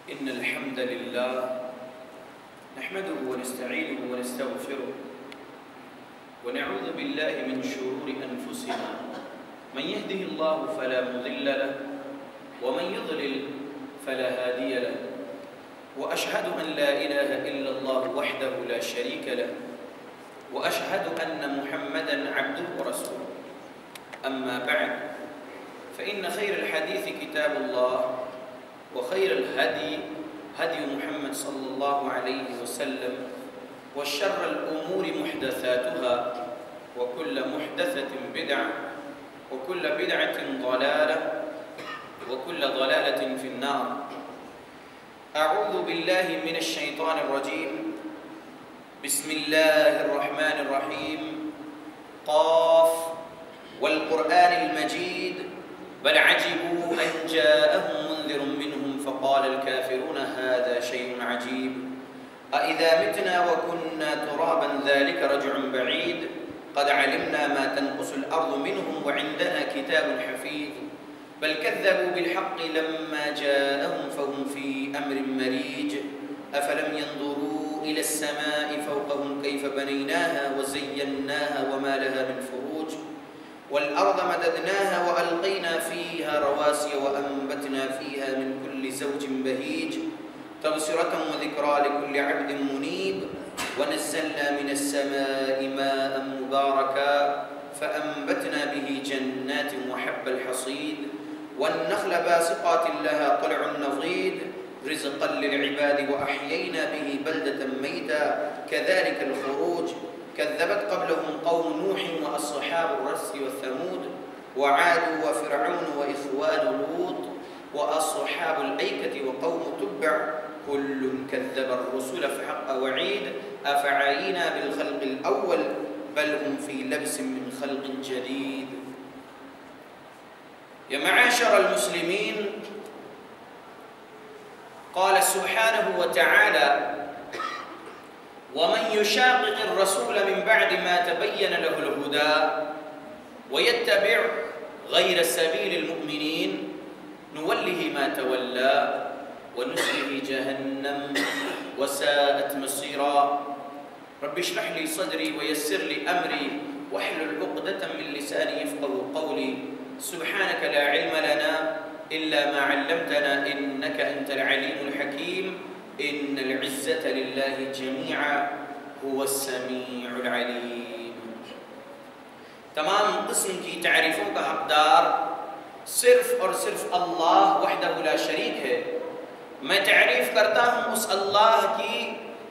إن الحمد لله نحمده ونستعينه ونستغفره ونعوذ بالله من شرور أنفسنا من يهده الله فلا مضل له ومن يضلل فلا هادي له وأشهد أن لا إله إلا الله وحده لا شريك له وأشهد أن محمدًا عبده ورسوله أما بعد فإن خير الحديث كتاب الله وخير الهدي هدي محمد صلى الله عليه وسلم وشر الأمور محدثاتها وكل محدثة بدعة وكل بدعة ضلالة وكل ضلالة في النار. أعوذ بالله من الشيطان الرجيم. بسم الله الرحمن الرحيم. قاف والقرآن المجيد بل عجبوا أن جاءهم منذر منهم فقال الكافرون هذا شيء عجيب أإذا متنا وكنا ترابا ذلك رجع بعيد قد علمنا ما تنقص الأرض منهم وعندنا كتاب حفيظ بل كذبوا بالحق لما جاءهم فهم في أمر مريج أفلم ينظروا إلى السماء فوقهم كيف بنيناها وزيناها وما لها من فروج والأرض مددناها وألقينا فيها رواسي وأنبتنا فيها من كل زوج بهيج تبصرة وذكرى لكل عبد منيب ونزلنا من السماء ماء مباركا فأنبتنا به جنات وحب الحصيد والنخل باسقات لها طلع نضيد رزقا للعباد وأحيينا به بلدة ميتا كذلك الخروج كذبت قبلهم قوم نوح وأصحاب الرس والثمود وعاد وفرعون وإخوان لوط وأصحاب الأيكة وقوم تبع كل كذب الرسل فحق وعيد أفعينا بالخلق الأول بل هم في لبس من خلق جديد. يا معاشر المسلمين، قال سبحانه وتعالى ومن يشاقق الرسول من بعد ما تبين له الهدى ويتبع غير سبيل المؤمنين نوله ما تولى ونصله جهنم وساءت مصيرا. رب اشرح لي صدري ويسر لي أمري واحلل عقدة من لساني يفقهوا قولي. سبحانك لا علم لنا إلا ما علمتنا إنك أنت العليم الحكيم. إن العزة لله جميعا هو السميع العليم. تمام قسم کی تعریفوں کا حقدار صرف اور صرف اللہ وحدہ لا شریک ہے. میں تعریف کرتا ہوں اس اللہ کی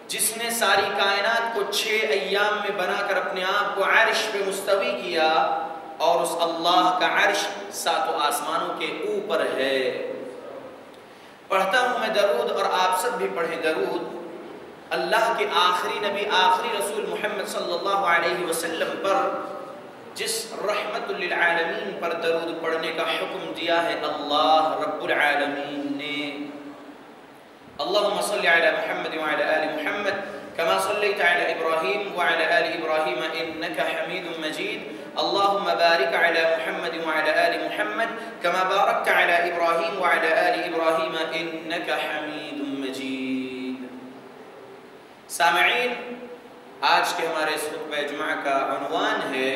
جس نے ساری کائنات کو 6 ایام میں بنا کر اپنے آپ کو عرش پہ مستوی کیا اور اس اللہ کا عرش 7 آسمانوں کے اوپر ہے. پڑھتا ہوں میں درود اور آپ سب بھی پڑھیں درود. اللہ کے آخری نبی آخری رسول محمد صلی اللہ علیہ وسلم پر جس رحمت للعالمین پر درود پڑھنے کا حکم دیا ہے اللہ رب العالمین نے. اللہم صلی علی محمد وعلی آل محمد كما صليت على إبراهيم وعلى آل إبراهيم إنك حميد مجيد. اللهم بارك على محمد وعلى آل محمد كما باركت على إبراهيم وعلى آل إبراهيم إنك حميد مجيد. سامعین، آج کے ہمارے اس خطبہ جمعہ کا عنوان ہے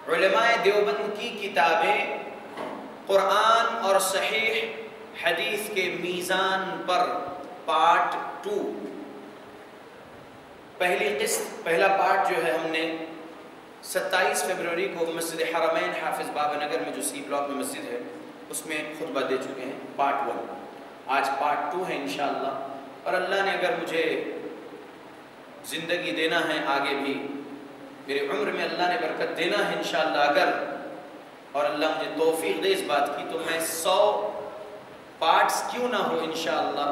علماء دیوبند کی کتابیں قرآن اور صحیح حدیث کے میزان پر پارٹ 2. پہلی قسط پہلا پارٹ جو ہے ہم نے 27 فروری کو مسجد حرمین حافظ بابا نگر میں جو سی بلاک میں مسجد ہے اس میں خطبہ دے چکے ہیں پارٹ 1. آج پارٹ 2 ہے انشاءاللہ. اور اللہ نے اگر مجھے زندگی دینا ہے آگے بھی میرے عمر میں اللہ نے برکت دینا ہے انشاءاللہ اگر اور اللہ مجھے توفیق دے اس بات کی تو میں 100 پارٹس کیوں نہ ہو انشاءاللہ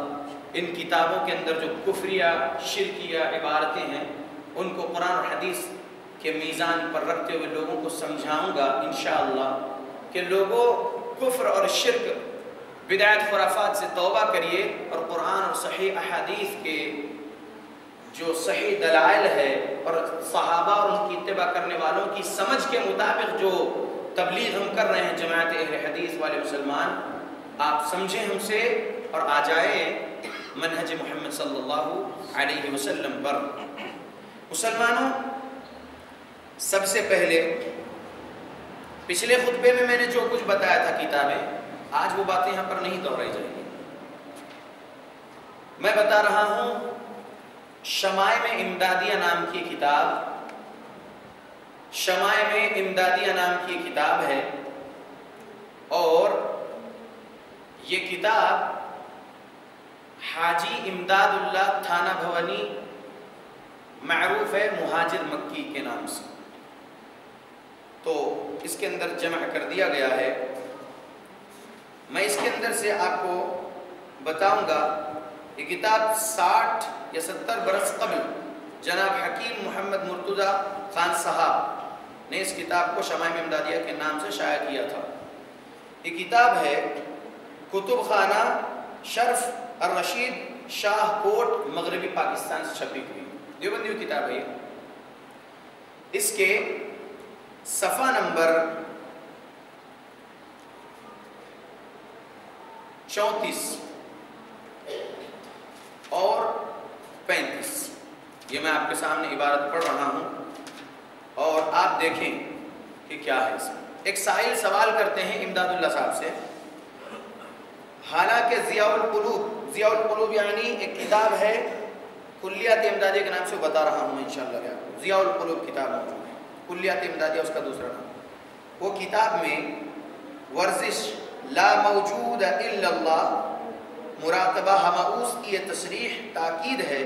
ان کتابوں کے اندر جو کفریہ شرکیہ عبارتیں ہیں ان کو قرآن اور حدیث کے میزان پر رکھتے ہوئے لوگوں کو سمجھاؤں گا انشاءاللہ کہ لوگوں کفر اور شرک بدعت خرافات سے توبہ کریے اور قرآن اور صحیح احادیث کے جو صحیح دلائل ہے اور صحابہ اور ان کی اتباع کرنے والوں کی سمجھ کے مطابق جو تبلیغ ہم کر رہے ہیں جماعت اہل حدیث والے مسلمان، آپ سمجھیں ہم سے اور آ جائیں منہج محمد صلی اللہ علیہ وسلم پر۔ مسلمانوں، سب سے پہلے پچھلے خطبے میں نے جو کچھ بتایا تھا کتابیں، آج وہ باتیں یہاں پر نہیں دہرائی جائیں گی۔ میں بتا رہا ہوں شمائم امدادیہ نام کی کتاب، شمائم امدادیہ نام کی کتاب ہے، اور یہ کتاب حاجی امداد اللہ تھانہ بھوانی معروف ہے مہاجر مکی کے نام سے، تو اس کے اندر جمع کر دیا گیا ہے۔ میں اس کے اندر سے آپ کو بتاؤں گا، یہ کتاب 60 یا 70 برس قبل جناب حکیم محمد مرتضی خان صاحب نے اس کتاب کو شمائم امدادیہ کے نام سے شائع کیا تھا۔ یہ کتاب ہے کتب خانہ شرف الرشید شاہ کوٹ مغربی پاکستان سے چھپی ہوئی دیوبندی کتاب ہے۔ اس کے صفحہ نمبر 34 اور 35 یہ میں آپ کے سامنے عبارت پڑھ رہا ہوں، اور آپ دیکھیں کہ کیا ہے اس میں۔ ایک سائل سوال کرتے ہیں امداد اللہ صاحب سے، حالانکہ ضیاء القلوب یعنی ایک کتاب ہے کلیات امدادیہ کے نام سے بتا رہا ہوں میں انشاءاللہ آپ کو، ضیاء القلوب کتاب موجود ہے، کلیات امدادیہ اس کا دوسرا نام۔ وہ کتاب میں ورزش لا موجود الا اللہ، مراقبہ ہمعوس کی یہ تصریح تاکید ہے،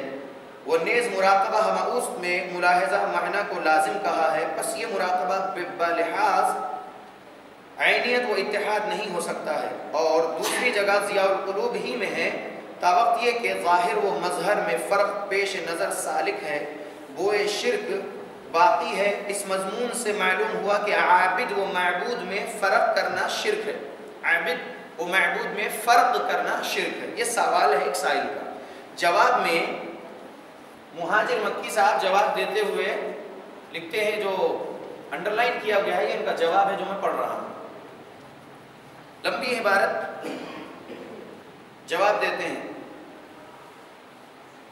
وہ نیز مراقبہ ہمعوس میں ملاحظہ معنی کو لازم کہا ہے، پس یہ مراقبہ بلحاظ عینیت و اتحاد نہیں ہو سکتا ہے، اور دوسری جگہ ضیاء القلوب ہی میں ہے، تاوقت یہ کہ ظاہر و مظہر میں فرق پیش نظر سالک ہے، بوئے شرک باقی ہے۔ اس مضمون سے معلوم ہوا کہ عابد و معبود میں فرق کرنا شرک ہے، عابد و معبود میں فرق کرنا شرک ہے۔ یہ سوال ہے ایک سائل کا۔ جواب میں مہاجر مکی صاحب جواب دیتے ہوئے لکھتے ہیں، جو انڈر لائن کیا گیا ہے یہ ان کا جواب ہے جو میں پڑھ رہا ہوں، لمبی عبارت۔ جواب دیتے ہیں،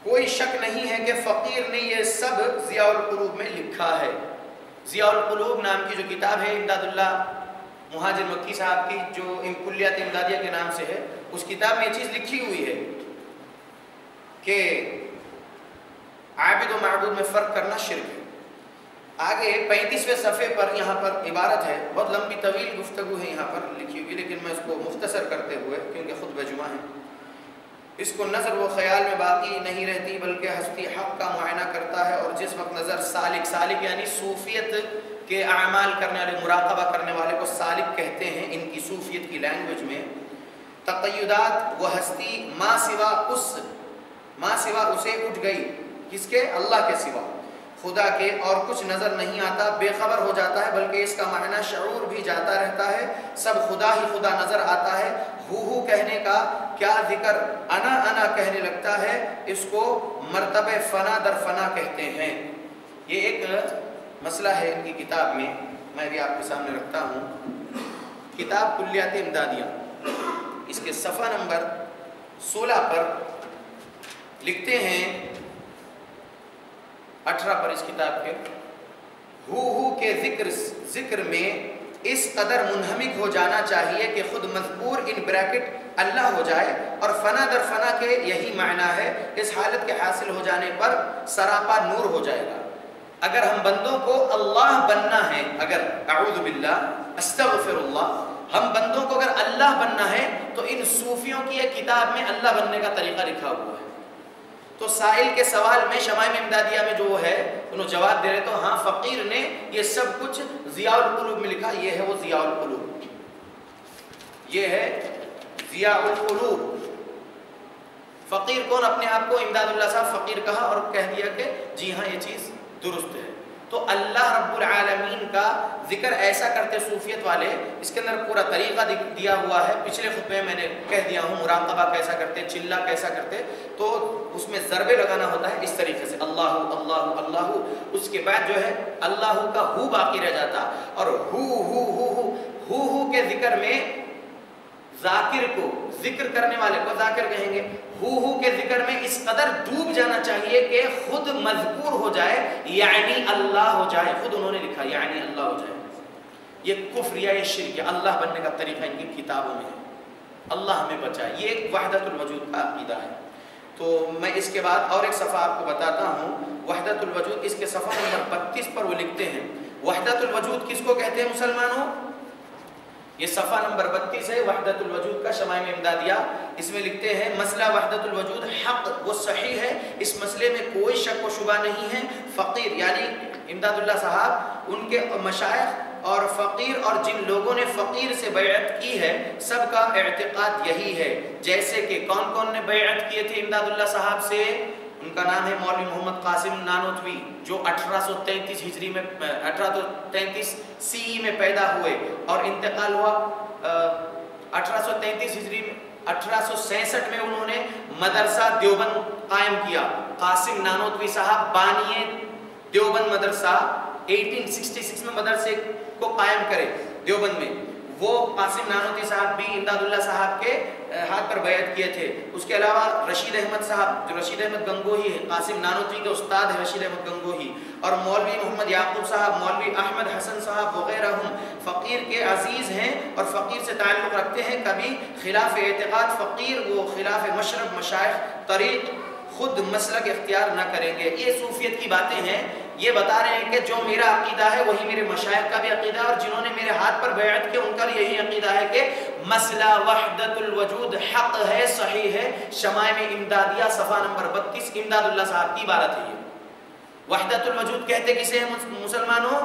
کوئی شک نہیں ہے کہ فقیر نے یہ سب ضیاء القلوب میں لکھا ہے۔ ضیاء القلوب نام کی جو کتاب ہے امداد اللہ مہاجر مکی صاحب کی، جو کلیات امدادیہ کے نام سے ہے، اس کتاب میں یہ چیز لکھی ہوئی ہے کہ عابد و معبود میں فرق کرنا شرک ہے۔ آگے 35ویں صفحے پر یہاں پر عبارت ہے، بہت لمبی طویل گفتگو ہے یہاں پر لکھی ہوئی، لیکن میں اس کو مختصر کرتے ہوئے، کیونکہ خطبہ جمعہ ہے، اس کو نظر و خیال میں باقی نہیں رہتی بلکہ ہستی حق کا معائنہ کرتا ہے، اور جس وقت نظر سالک یعنی صوفیت کے اعمال کرنے والے، مراقبہ کرنے والے کو سالک کہتے ہیں ان کی صوفیت کی لینگویج میں، تقیدات و ہستی ما سوا اسے اٹھ گئی، کس کے؟ اللہ کے سوا، خدا کے، اور کچھ نظر نہیں آتا، بے خبر ہو جاتا ہے، بلکہ اس کا معنی شعور بھی جاتا رہتا ہے، سب خدا ہی خدا نظر آتا ہے، ہو کہنے کا کیا ذکر، انا کہنے لگتا ہے، اس کو مرتبہ فنا در فنا کہتے ہیں۔ یہ ایک مسئلہ ہے ان کی کتاب میں بھی آپ کے سامنے رکھتا ہوں، کتاب کلیات امدادیہ، اس کے صفحہ نمبر 16 پر لکھتے ہیں، 18 پر اس کتاب کے، ہو کے ذکر میں اس قدر منہمک ہو جانا چاہیے کہ خود مذکور ان بریکٹ اللہ ہو جائے، اور فنا در فنا کے یہی معنی ہے، اس حالت کے حاصل ہو جانے پر سراپا نور ہو جائے گا۔ اگر ہم بندوں کو اللہ بننا ہے، اگر اعوذ باللہ استغفر اللہ، ہم بندوں کو اگر اللہ بننا ہے تو ان صوفیوں کی ایک کتاب میں اللہ بننے کا طریقہ لکھا ہوا ہے۔ تو سائل کے سوال میں شمائم امدادیہ میں جو ہے انہوں جواب دے رہے، تو ہاں فقیر نے یہ سب کچھ ضیاء القلوب میں لکھا، یہ ہے وہ ضیاء القلوب، یہ ہے ضیاء القلوب۔ فقیر کون؟ اپنے آپ کو امداد اللہ صاحب فقیر کہا اور کہہ دیا کہ جی ہاں یہ چیز درست ہے۔ تو اللہ رب العالمین کا ذکر ایسا کرتے صوفیت والے، اس کے اندر پورا طریقہ دیا ہوا ہے، پچھلے خطبے میں نے کہہ دیا ہوں، مراقبہ کیسا کرتے، چلا کیسا کرتے، تو اس میں ضربے لگانا ہوتا ہے اس طریقے سے، اللہ اللہ اللہ، اس کے بعد جو ہے اللہ کا ہو باقی رہ جاتا، اور ہو کے ذکر میں ذاکر کو, ذکر کرنے والے کو ذاکر کہیں گے. ہو کے ذکر میں اس قدر ڈوب جانا چاہیے کہ خود مذکور ہو جائے, یعنی اللہ ہو جائے. خود انہوں نے لکھا یعنی اللہ ہو جائے. یہ کفر یا یہ شرک ہے. اللہ بننے کا طریقہ ان کی کتابوں میں ہے. اللہ ہمیں بچائے. یہ ایک وحدت الوجود کا عقیدہ ہے. تو میں اس کے بعد اور ایک صفحہ آپ کو بتاتا ہوں, وحدت الوجود. اس کے صفحہ نمبر 32 پر وہ لکھتے ہیں وحدت الوجود کس کو کہتے ہیں مسلمانوں. یہ صفحہ نمبر 32 ہے, وحدت الوجود کا شمائم امدادیہ. اس میں لکھتے ہیں مسئلہ وحدت الوجود حق و صحیح ہے, اس مسئلے میں کوئی شک و شبہ نہیں ہے. فقیر یعنی امداد اللہ صاحب, ان کے مشائخ اور فقیر اور جن لوگوں نے فقیر سے بیعت کی ہے سب کا اعتقاد یہی ہے. جیسے کہ کون کون نے بیعت کیے تھے امداد اللہ صاحب سے, ان کا نام ہے مولوی محمد قاسم نانوتوی, جو 1833 ہجری میں 1833 سی میں پیدا ہوئے اور انتقال ہوا 1833 ہجری میں. 1866 میں انہوں نے مدرسہ دیوبند قائم کیا. قاسم نانوتوی صاحب بانی دیوبند مدرسہ 1866 میں مدرسے کو قائم کرے دیوبند میں. وہ قاسم نانوتوی صاحب بھی امداد اللہ صاحب کے ہاتھ پر بیعت کیے تھے. اس کے علاوہ رشید احمد صاحب, جو رشید احمد گنگوہی ہے, قاسم نانوتوی کے استاد ہے رشید احمد گنگوہی, اور مولوی محمد یعقوب صاحب, مولوی احمد حسن صاحب وغیرہ ہم فقیر کے عزیز ہیں اور فقیر سے تعلق رکھتے ہیں. کبھی خلاف اعتقاد فقیر وہ خلاف مشرب مشائخ طریق خود مسلک اختیار نہ کریں گے. یہ صوفیت کی باتیں ہیں. یہ بتا رہے ہیں کہ جو میرا عقیدہ ہے وہی میرے مشائخ کا بھی عقیدہ ہے, اور جنہوں نے میرے ہاتھ پر بیعت کی ان کا یہی عقیدہ ہے کہ مسئلہ وحدت الوجود حق ہے, صحیح ہے. شمائم امدادیہ صفحہ نمبر 32 امداد اللہ صاحب کی عبارت ہے. یہ وحدت الوجود کہتے کسے ہیں مسلمانوں؟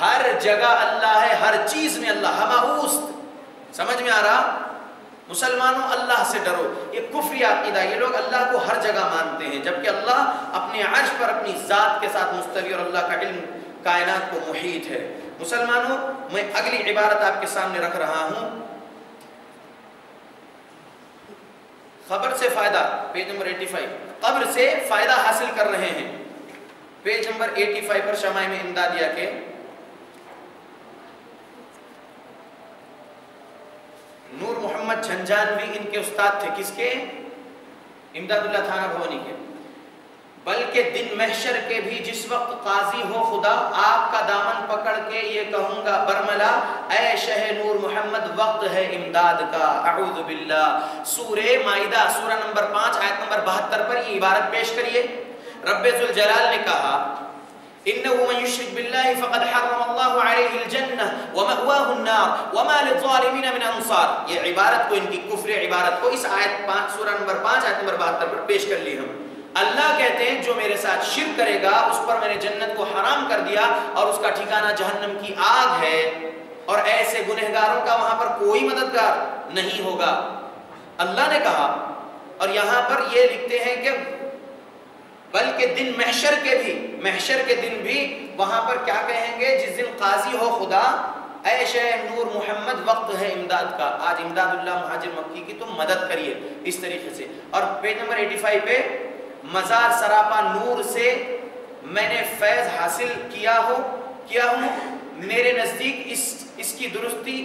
ہر جگہ اللہ ہے, ہر چیز میں اللہ, ہماوست. سمجھ میں آ رہا؟ مسلمانوں اللہ سے ڈرو. یہ کفری عقیدہ, یہ لوگ اللہ کو ہر جگہ مانتے ہیں جبکہ اللہ اپنے عرش پر اپنی ذات کے ساتھ مستوی اور اللہ کا علم کائنات کو محیط ہے. مسلمانوں میں اگلی عبارت آپ کے سامنے رکھ رہا ہوں. خبر سے فائدہ, پیج نمبر 85. قبر سے فائدہ حاصل کر رہے ہیں, پیج نمبر 85 پر شمائم امدادیہ کے. نور محمد جھنجانوی ان کے استاد تھے. کس کے؟ امداد اللہ تھانہ بھوانی کے. بلکہ دن محشر کے بھی جس وقت قاضی ہو خدا, آپ کا دامن پکڑ کے یہ کہوں گا برملا, اے شہ نور محمد وقت ہے امداد کا. اعوذ باللہ. سورہ مائدہ سورہ نمبر 5 آیت نمبر 72 پر یہ عبارت پیش کریے. رب ذوالجلال نے کہا إنه من يشرك بالله فقد حرم الله عليه الجنة ومأواه النار وما للظالمين من أنصار. یہ عبارت کو, ان کی کفر عبارت کو اس آیت 5 سورہ نمبر 5 آیت نمبر 72 پر پیش کر لی ہم. اللہ کہتے ہیں جو میرے ساتھ شرک کرے گا اس پر میں نے جنت کو حرام کر دیا اور اس کا ٹھکانہ جہنم کی آگ ہے, اور ایسے گنہگاروں کا وہاں پر کوئی مددگار نہیں ہوگا. اللہ نے کہا, اور یہاں پر یہ لکھتے ہیں کہ بلکہ دن محشر کے دن بھی وہاں پر کیا کہیں گے, جس دن قاضی ہو خدا, اے شہ نور محمد وقت ہے امداد کا. آج امداد اللہ مہاجر مکی کی تم مدد کریے اس طریقے سے. اور پیج نمبر 85 پہ مزار سراپا نور سے میں نے فیض حاصل کیا ہوں, میرے نزدیک اس کی درستی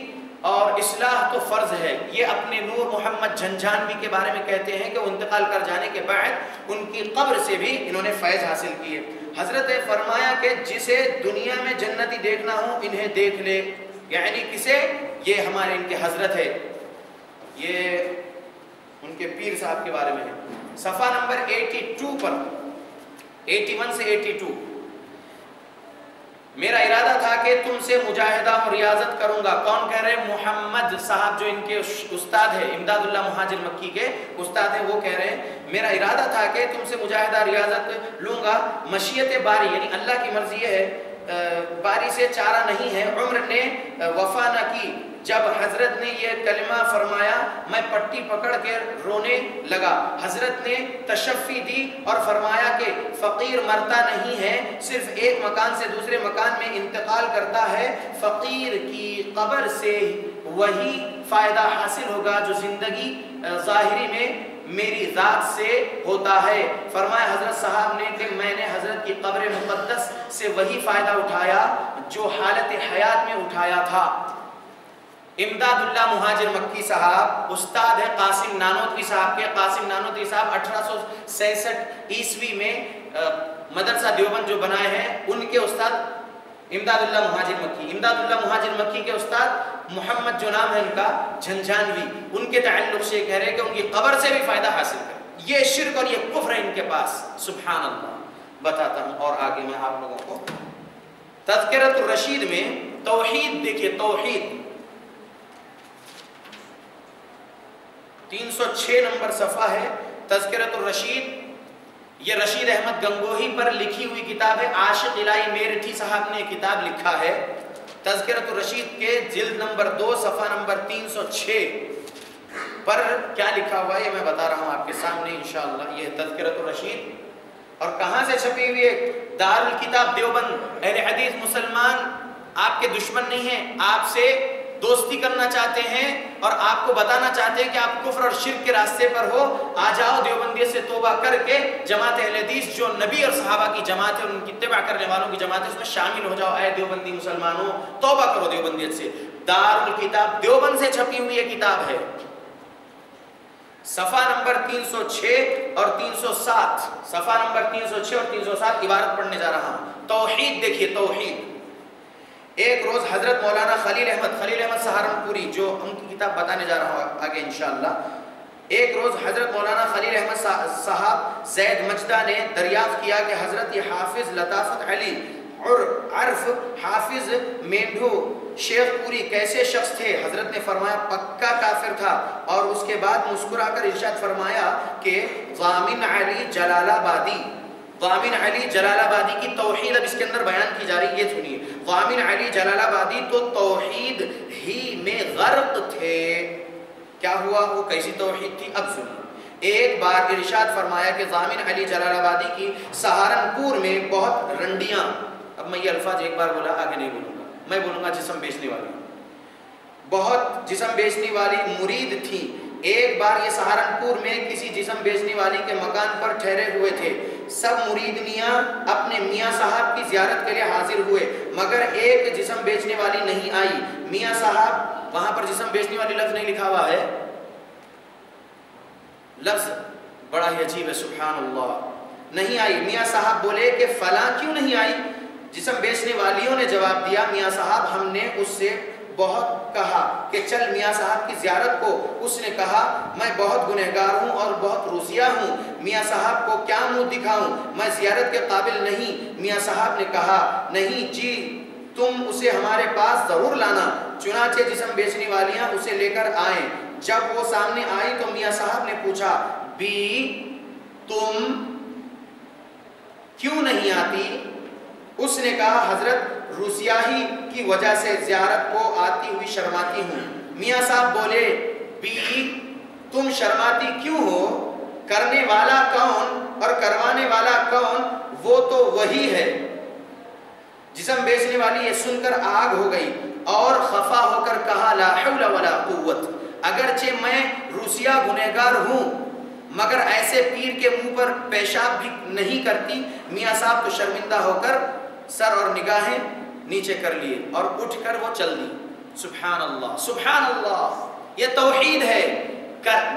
اور اصلاح تو فرض ہے. یہ اپنے نور محمد جھنجانوی کے بارے میں کہتے ہیں کہ وہ انتقال کر جانے کے بعد ان کی قبر سے بھی انہوں نے فیض حاصل کیے. حضرت نے فرمایا کہ جسے دنیا میں جنتی دیکھنا ہو انہیں دیکھ لے. یعنی کسے؟ یہ ہمارے ان کے حضرت ہے, یہ ان کے پیر صاحب کے بارے میں ہے. صفحہ نمبر 82 پر 81 سے 82. میرا ارادہ تھا کہ تم سے مجاہدہ اور ریاضت کروں گا. کون کہہ رہے ہیں؟ محمد صاحب جو ان کے استاد ہیں, امداد اللہ مہاجر مکی کے استاد ہیں, وہ کہہ رہے ہیں میرا ارادہ تھا کہ تم سے مجاہدہ ریاضت لوں گا. مشیت باری یعنی اللہ کی مرضی ہے, باری سے چارہ نہیں ہے. عمر نے وفا نہ کی. جب حضرت نے یہ کلمہ فرمایا میں پٹی پکڑ کے رونے لگا. حضرت نے تشفی دی اور فرمایا کہ فقیر مرتا نہیں ہے, صرف ایک مکان سے دوسرے مکان میں انتقال کرتا ہے. فقیر کی قبر سے وہی فائدہ حاصل ہوگا جو زندگی ظاہری میں میری ذات سے ہوتا ہے. فرمایا حضرت صاحب نے کہ میں نے حضرت کی قبر مقدس سے وہی فائدہ اٹھایا جو حالت حیات میں اٹھایا تھا. امداد اللہ مہاجر مکی صاحب استاد ہے قاسم نانوتوی صاحب کے. قاسم نانوتوی صاحب 1866 عیسوی میں مدرسہ دیوبند جو بنائے ہیں ان کے استاد امداد اللہ مہاجر مکی. امداد اللہ مہاجر مکی کے استاد محمد جو نام ہے ان کا جھنجھانوی. ان کے تعلق سے کہہ رہے کہ ان کی قبر سے بھی فائدہ حاصل کریں. یہ شرک اور یہ کفر ہے ان کے پاس. سبحان اللہ. بتاتا ہوں اور آگے میں آپ لوگوں کو تذکرۃ الرشید میں توحید دیکھیے. توحید 306 نمبر صفحہ ہے تذکرۃ الرشید. یہ رشید احمد گنگوہی پر لکھی ہوئی کتاب ہے. عاشق الہی میرٹھی صاحب نے کتاب لکھا ہے تذکرۃ الرشید کے جلد نمبر 2 صفحہ نمبر 306 پر کیا لکھا ہوا ہے یہ میں بتا رہا ہوں آپ کے سامنے انشاءاللہ. یہ تذکرۃ الرشید اور کہاں سے چھپی ہوئی ہے؟ دار الکتاب دیوبند. اہل حدیث مسلمان آپ کے دشمن نہیں ہیں, آپ سے دوستی کرنا چاہتے ہیں اور آپ کو بتانا چاہتے ہیں کہ آپ کفر اور شرک کے راستے پر ہو. آ جاؤ دیوبندیت سے توبہ کر کے جماعت اہل حدیث جو نبی اور صحابہ کی جماعت ہے, ان کی اتباع کرنے والوں کی جماعت ہے, اس میں شامل ہو جاؤ. اے دیوبندی مسلمانوں توبہ کرو دیوبندیت سے. دار الکتاب دیوبند سے چھپی ہوئی یہ کتاب ہے. صفحہ نمبر 306 اور 307 صفحہ نمبر 306 اور 307 عبارت پڑھنے جا رہا ہوں. توحید دیکھیے. توحید ایک روز حضرت مولانا خلیل احمد سہارنپوری جو ان کی کتاب بتانے جا رہا ہوں آگے انشاءاللہ. ایک روز حضرت مولانا خلیل احمد صاحب زید مجدہ نے دریافت کیا کہ حضرت یہ حافظ لطافت علی اور عرف حافظ مینڈو شیخ پوری کیسے شخص تھے؟ حضرت نے فرمایا پکا کافر تھا. اور اس کے بعد مسکرا کر ارشاد فرمایا کہ ضامن علی جلال آبادی کی توحید اب اس کے اندر بیان کی جا رہی ہے. یہ سنیے. ضامن علی جلال آبادی تو توحید ہی میں غرق تھے. کیا ہوا؟ وہ کیسی توحید تھی اب سنیے. ایک بار ارشاد فرمایا کہ ضامن علی جلال آبادی کی سہارنپور میں بہت رنڈیاں, اب میں یہ الفاظ ایک بار بولا آگے نہیں بولوں گا, میں بولوں گا جسم بیچنے والی, بہت جسم بیچنے والی مرید تھی. ایک بار یہ سہارنپور میں کسی جسم بیچنے والی کے مکان پر ٹھہرے ہوئے تھے. سب مریدنیاں اپنے میاں صاحب کی زیارت کے لیے حاضر ہوئے مگر ایک جسم بیچنے والی نہیں آئی. میاں صاحب, وہاں پر جسم بیچنے والی لفظ نہیں لکھا ہوا ہے, لفظ بڑا ہی عجیب ہے. سبحان اللہ. نہیں آئی. میاں صاحب بولے کہ فلاں کیوں نہیں آئی؟ جسم بیچنے والیوں نے جواب دیا میاں صاحب ہم نے اس سے بہت کہا کہ چل میاں صاحب کی زیارت کو. اس نے کہا میں بہت گنہگار ہوں اور بہت روسیہ ہوں, میاں صاحب کو کیا منہ دکھاؤں, میں زیارت کے قابل نہیں. میاں صاحب نے کہا نہیں جی تم اسے ہمارے پاس ضرور لانا. چنانچہ جسم بیچنے والیاں اسے لے کر آئیں. جب وہ سامنے آئی تو میاں صاحب نے پوچھا بی تم کیوں نہیں آتی؟ اس نے کہا حضرت روسیاہی کی وجہ سے زیارت کو آتی ہوئی شرماتی ہوں. میاں صاحب بولے بی تم شرماتی کیوں ہو؟ کرنے والا کون اور کروانے والا کون؟ وہ تو وہی ہے. جسم بیچنے والی یہ سن کر آگ ہو گئی اور خفا ہو کر کہا لا حول ولا قوت. اگرچہ میں روسیہ گنہگار ہوں مگر ایسے پیر کے منہ پر پیشاب بھی نہیں کرتی. میاں صاحب تو شرمندہ ہو کر سر اور نگاہیں نیچے کر لیے اور اٹھ کر وہ چل دی. سبحان اللہ سبحان اللہ. یہ توحید ہے.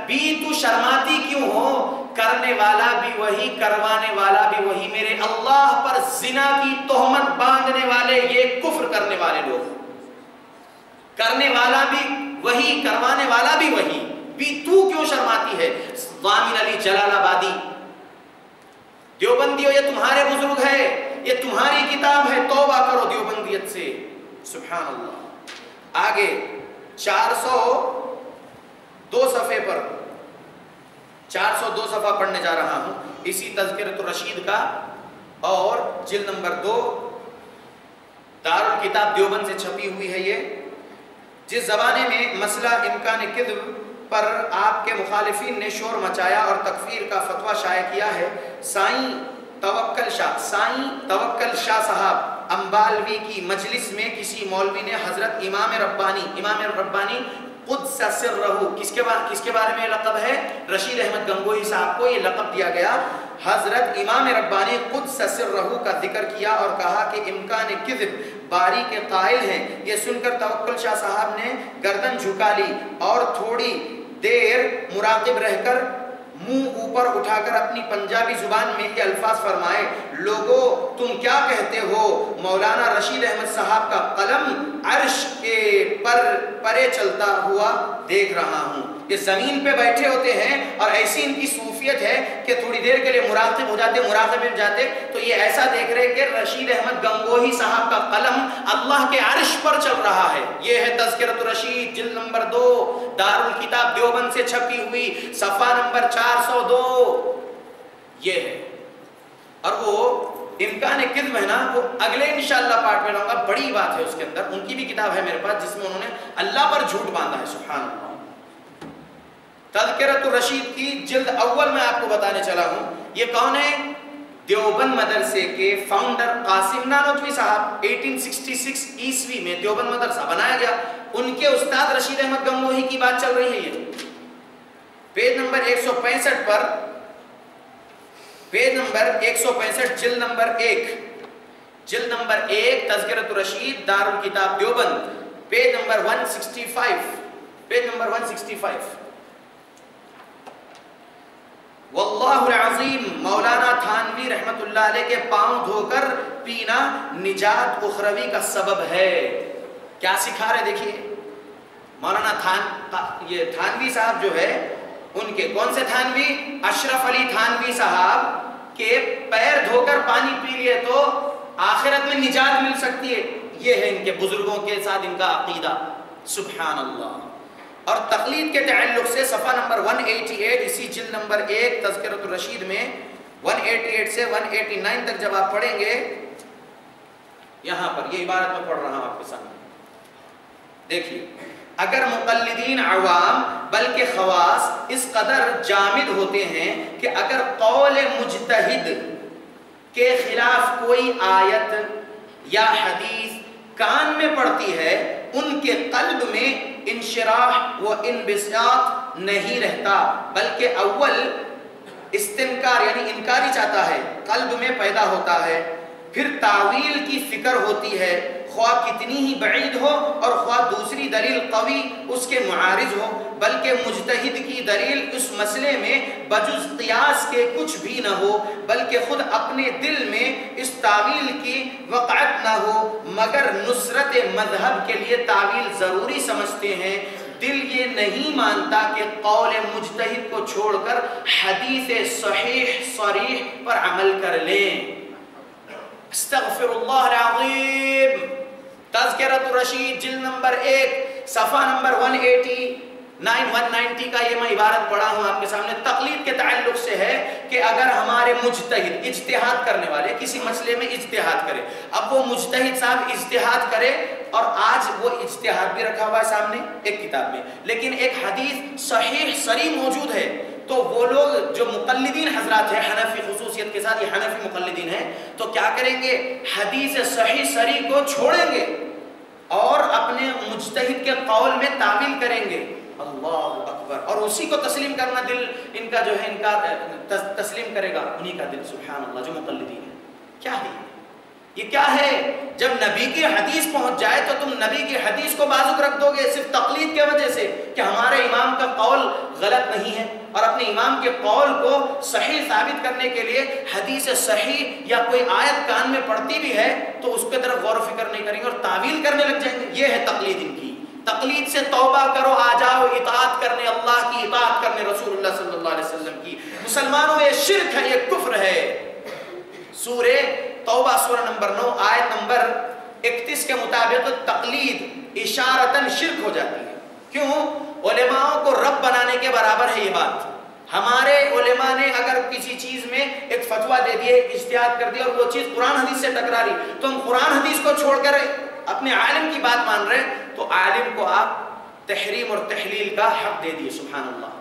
بھی تو شرماتی کیوں ہو؟ کرنے والا بھی وہی, کروانے والا بھی وہی. میرے اللہ پر زنا کی تہمت باندھنے والے یہ کفر کرنے والے لوگ, کرنے والا بھی وہی کروانے والا بھی وہی. بھی تو کیوں شرماتی ہے؟ ضامن علی جلال آبادی دیوبندیوں یہ تمہارے بزرگ ہے, یہ تمہاری کتاب ہے, توبہ کرو دیوبندیت سے. سبحان اللہ. آگے 402 صفحے پر 402 صفحہ پڑھنے جا رہا ہوں اسی تذکرۃ الرشید کا اور جلد نمبر 2 دار الکتاب دیوبند سے چھپی ہوئی ہے. یہ جس زمانے میں مسئلہ امکان کذب پر آپ کے مخالفین نے شور مچایا اور تکفیر کا فتویٰ شائع کیا ہے, سائیں توکل شاہ صاحب امبالوی کی مجلس میں کسی مولوی نے حضرت امام ربانی قدس سرہ، کس کے بارے میں لقب ہے؟ رشید احمد گنگوہی صاحب کو یہ لقب دیا گیا۔ حضرت امام ربانی قدس سرہ کا ذکر کیا اور کہا کہ امکان کذب باری کے قائل ہیں۔ یہ سن کر توکل شاہ صاحب نے گردن جھکا لی اور تھوڑی دیر مراقب رہ کر منہ اوپر اٹھا کر اپنی پنجابی زبان میں یہ الفاظ فرمائے، لوگو تم کیا کہتے ہو؟ مولانا رشید احمد صاحب کا قلم عرش کے پرے چلتا ہوا دیکھ رہا ہوں۔ یہ زمین پہ بیٹھے ہوتے ہیں اور ایسی ان کی صوفیت ہے کہ تھوڑی دیر کے لیے مراقب ہو جاتے، مراقب میں جاتے تو یہ ایسا دیکھ رہے کہ رشید احمد گنگوہی صاحب کا قلم اللہ کے عرش پر چل رہا ہے۔ یہ ہے تذکرۃ الرشید، جلد نمبر 2، دارالکتاب دیوبند سے چھپی ہوئی، صفحہ نمبر 402 یہ ہے۔ اور وہ امکان کذب ہے نا، وہ اگلے انشاءاللہ پارٹ میں لاؤں گا، بڑی بات ہے اس کے اندر۔ ان کی بھی کتاب ہے میرے پاس جس میں انہوں نے اللہ پر جھوٹ باندھا ہے، سبحان اللہ۔ تذکرۃ الرشید کی جلد اول میں آپ کو بتانے چلا ہوں۔ یہ کون ہے؟ دیوبند مدرسے کے فاؤنڈر قاسم نانوتوی صاحب، 1866 عیسوی میں دیوبند مدرسہ بنایا گیا، ان کے استاد رشید احمد گنگوہی کی بات چل رہی ہے۔ یہ پیج نمبر 165 پر، پیج نمبر 165 جلد نمبر 1 تذکرۃ الرشید دارالکتاب دیوبند، پیج نمبر 165 واللہ العظیم، مولانا تھانوی رحمت اللہ علیہ کے پاؤں دھو کر پینا نجات اخروی کا سبب ہے۔ کیا سکھا رہے دیکھیے مولانا یہ تھانوی صاحب جو ہے، ان کے کون سے تھانوی؟ اشرف علی تھانوی صاحب کے پیر دھو کر پانی پی لیے تو آخرت میں نجات مل سکتی ہے۔ یہ ہے ان کے بزرگوں کے ساتھ ان کا عقیدہ، سبحان اللہ۔ اور تقلید کے تعلق سے صفحہ نمبر 188 اسی جلد نمبر 1 تذکرۃ الرشید میں 188 سے 189 تک جب آپ پڑھیں گے، یہاں پر یہ عبارت میں پڑھ رہا ہوں آپ کے سامنے، دیکھیے، اگر مقلدین عوام بلکہ خواص اس قدر جامد ہوتے ہیں کہ اگر قول مجتہد کے خلاف کوئی آیت یا حدیث کان میں پڑتی ہے، ان کے قلب میں انشراح و انبساط نہیں رہتا، بلکہ اول استنکار یعنی انکاری چاہتا ہے، قلب میں پیدا ہوتا ہے، پھر تعویل کی فکر ہوتی ہے، خواہ کتنی ہی بعید ہو اور خواہ دوسری دلیل قوی اس کے معارض ہو، بلکہ مجتہد کی دلیل اس مسئلے میں بجز قیاس کے کچھ بھی نہ ہو، بلکہ خود اپنے دل میں اس تعویل کی وقعت نہ ہو، مگر نصرت مذہب کے لیے تعویل ضروری سمجھتے ہیں۔ دل یہ نہیں مانتا کہ قول مجتہد کو چھوڑ کر حدیث صحیح صریح پر عمل کر لیں۔ استغفر اللہ العظیم۔ تذکرۃ الرشید جلد نمبر 1 صفحہ نمبر 190 کا یہ میں عبارت پڑھا ہوں آپ کے سامنے، تقلید کے تعلق سے ہے کہ اگر ہمارے مجتہد اجتہاد کرنے والے کسی مسئلے میں اجتہاد کرے، اب وہ مجتہد صاحب اجتہاد کرے اور آج وہ اجتہاد بھی رکھا ہوا ہے سامنے ایک کتاب میں، لیکن ایک حدیث صحیح صریح موجود ہے، تو وہ لوگ جو مقلدین حضرات ہیں حنفی خصوصیت کے ساتھ، یہ حنفی مقلدین ہیں، تو کیا کریں گے؟ حدیث صحیح صریح کو چھوڑیں گے اور اپنے مجتہد کے قول میں تعویل کریں گے۔ اللہ اکبر۔ اور اسی کو تسلیم کرنا دل ان کا جو ہے انکار تسلیم کرے گا، انہی کا دل، سبحان اللہ، جو مقلدین ہیں۔ کیا ہے یہ؟ کیا ہے؟ جب نبی کی حدیث پہنچ جائے تو تم نبی کی حدیث کو بازک رکھ دو گے صرف تقلید کی وجہ سے کہ ہمارے امام کا قول غلط نہیں ہے، اور اپنے امام کے قول کو صحیح ثابت کرنے کے لیے حدیث صحیح یا کوئی آیت کان میں پڑتی بھی ہے تو اس کے طرف غور و فکر نہیں کریں گے اور تعویل کرنے لگ جائیں گے۔ یہ ہے تقلید ان کی۔ تقلید سے توبہ کرو، آ جاؤ اطاعت کرنے، اللہ کی اطاعت کرنے، رسول اللہ صلی اللہ علیہ وسلم کی۔ مسلمانوں یہ شرک ہے، یہ کفر ہے۔ سورہ توبہ سورہ نمبر 9 آیت نمبر 31 کے مطابق تقلید اشارتاً شرک ہو جاتی ہے۔ کیوں؟ علماء کو رب بنانے کے برابر ہے یہ بات۔ ہمارے علماء نے اگر کسی چیز میں ایک فتویٰ دے دیے، اجتہاد کر دیا اور وہ چیز قرآن حدیث سے ٹکرا رہی، تو ہم قرآن حدیث کو چھوڑ کر اپنے عالم کی بات مان رہے، تو عالم کو آپ تحریم اور تحلیل کا حق دے دیے، سبحان اللہ۔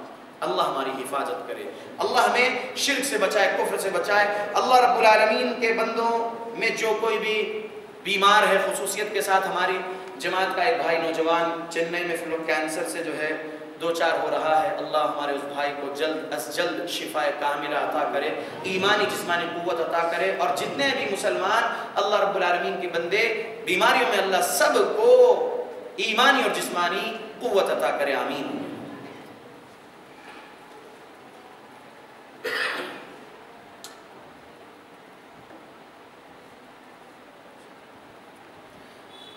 اللہ ہماری حفاظت کرے، اللہ ہمیں شرک سے بچائے، کفر سے بچائے۔ اللہ رب العالمین کے بندوں میں جو کوئی بھی بیمار ہے خصوصیت کے ساتھ ہماری جماعت کا ایک بھائی نوجوان چنئی میں فلو کینسر سے جو ہے دوچار ہو رہا ہے. اللہ ہمارے اس بھائی کو جلد از جلد شفا کاملہ عطا کرے, ایمانی جسمانی قوت عطا کرے, اور جتنے بھی مسلمان اللہ رب العالمین کے بندے بیماریوں میں اللہ سب کو ایمانی اور جسمانی قوت عطا کرے. آمین.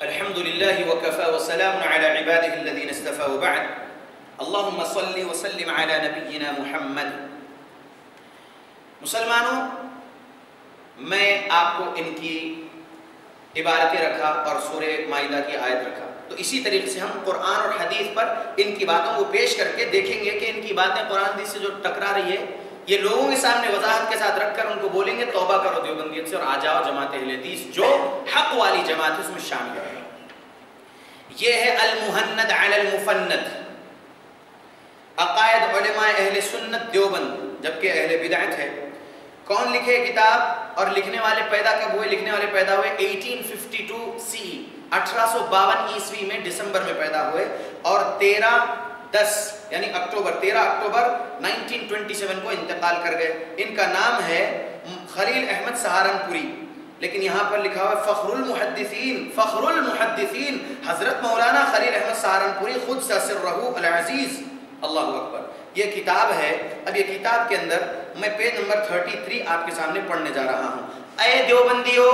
الحمد لله وكفى وسلام على عباده الذين اصطفى وبعد. اللهم صل وسلم على نبينا محمد. مسلمانوں, میں آپ کو ان کی عبارتیں رکھا اور سورہ مائدہ کی آیت رکھا, تو اسی طریقے سے ہم قرآن اور حدیث پر ان کی باتوں کو پیش کر کے دیکھیں گے کہ ان کی باتیں قرآن حدیث سے جو ٹکرا رہی ہے, یہ لوگوں کے سامنے وضاحت کے ساتھ رکھ کر ان کو بولیں گے توبہ کرو دیوبندیت سے اور آ جاؤ جماعت اہل حدیث جو حق والی جماعت ہے اس میں شامل ہے. یہ ہے المہند علی المفند, عقائد علماء اہل سنت دیوبند, جبکہ اہل بدعت ہے. کون لکھے کتاب اور لکھنے والے پیدا کب ہوئے؟ لکھنے والے پیدا ہوئے 1852 سی 1852 عیسوی میں دسمبر میں پیدا ہوئے, اور 13/10 یعنی 13 اکتوبر 1927 کو انتقال کر گئے. ان کا نام ہے خلیل احمد سہارنپوری, لیکن یہاں پر لکھا ہوا ہے فخر المحدثین حضرت مولانا خلیل احمد سہارنپوری خود سرہ العزیز. اللہ اکبر. یہ کتاب ہے. اب یہ کتاب کے اندر میں پیج نمبر 33 آپ کے سامنے پڑھنے جا رہا ہوں. اے دیوبندیو,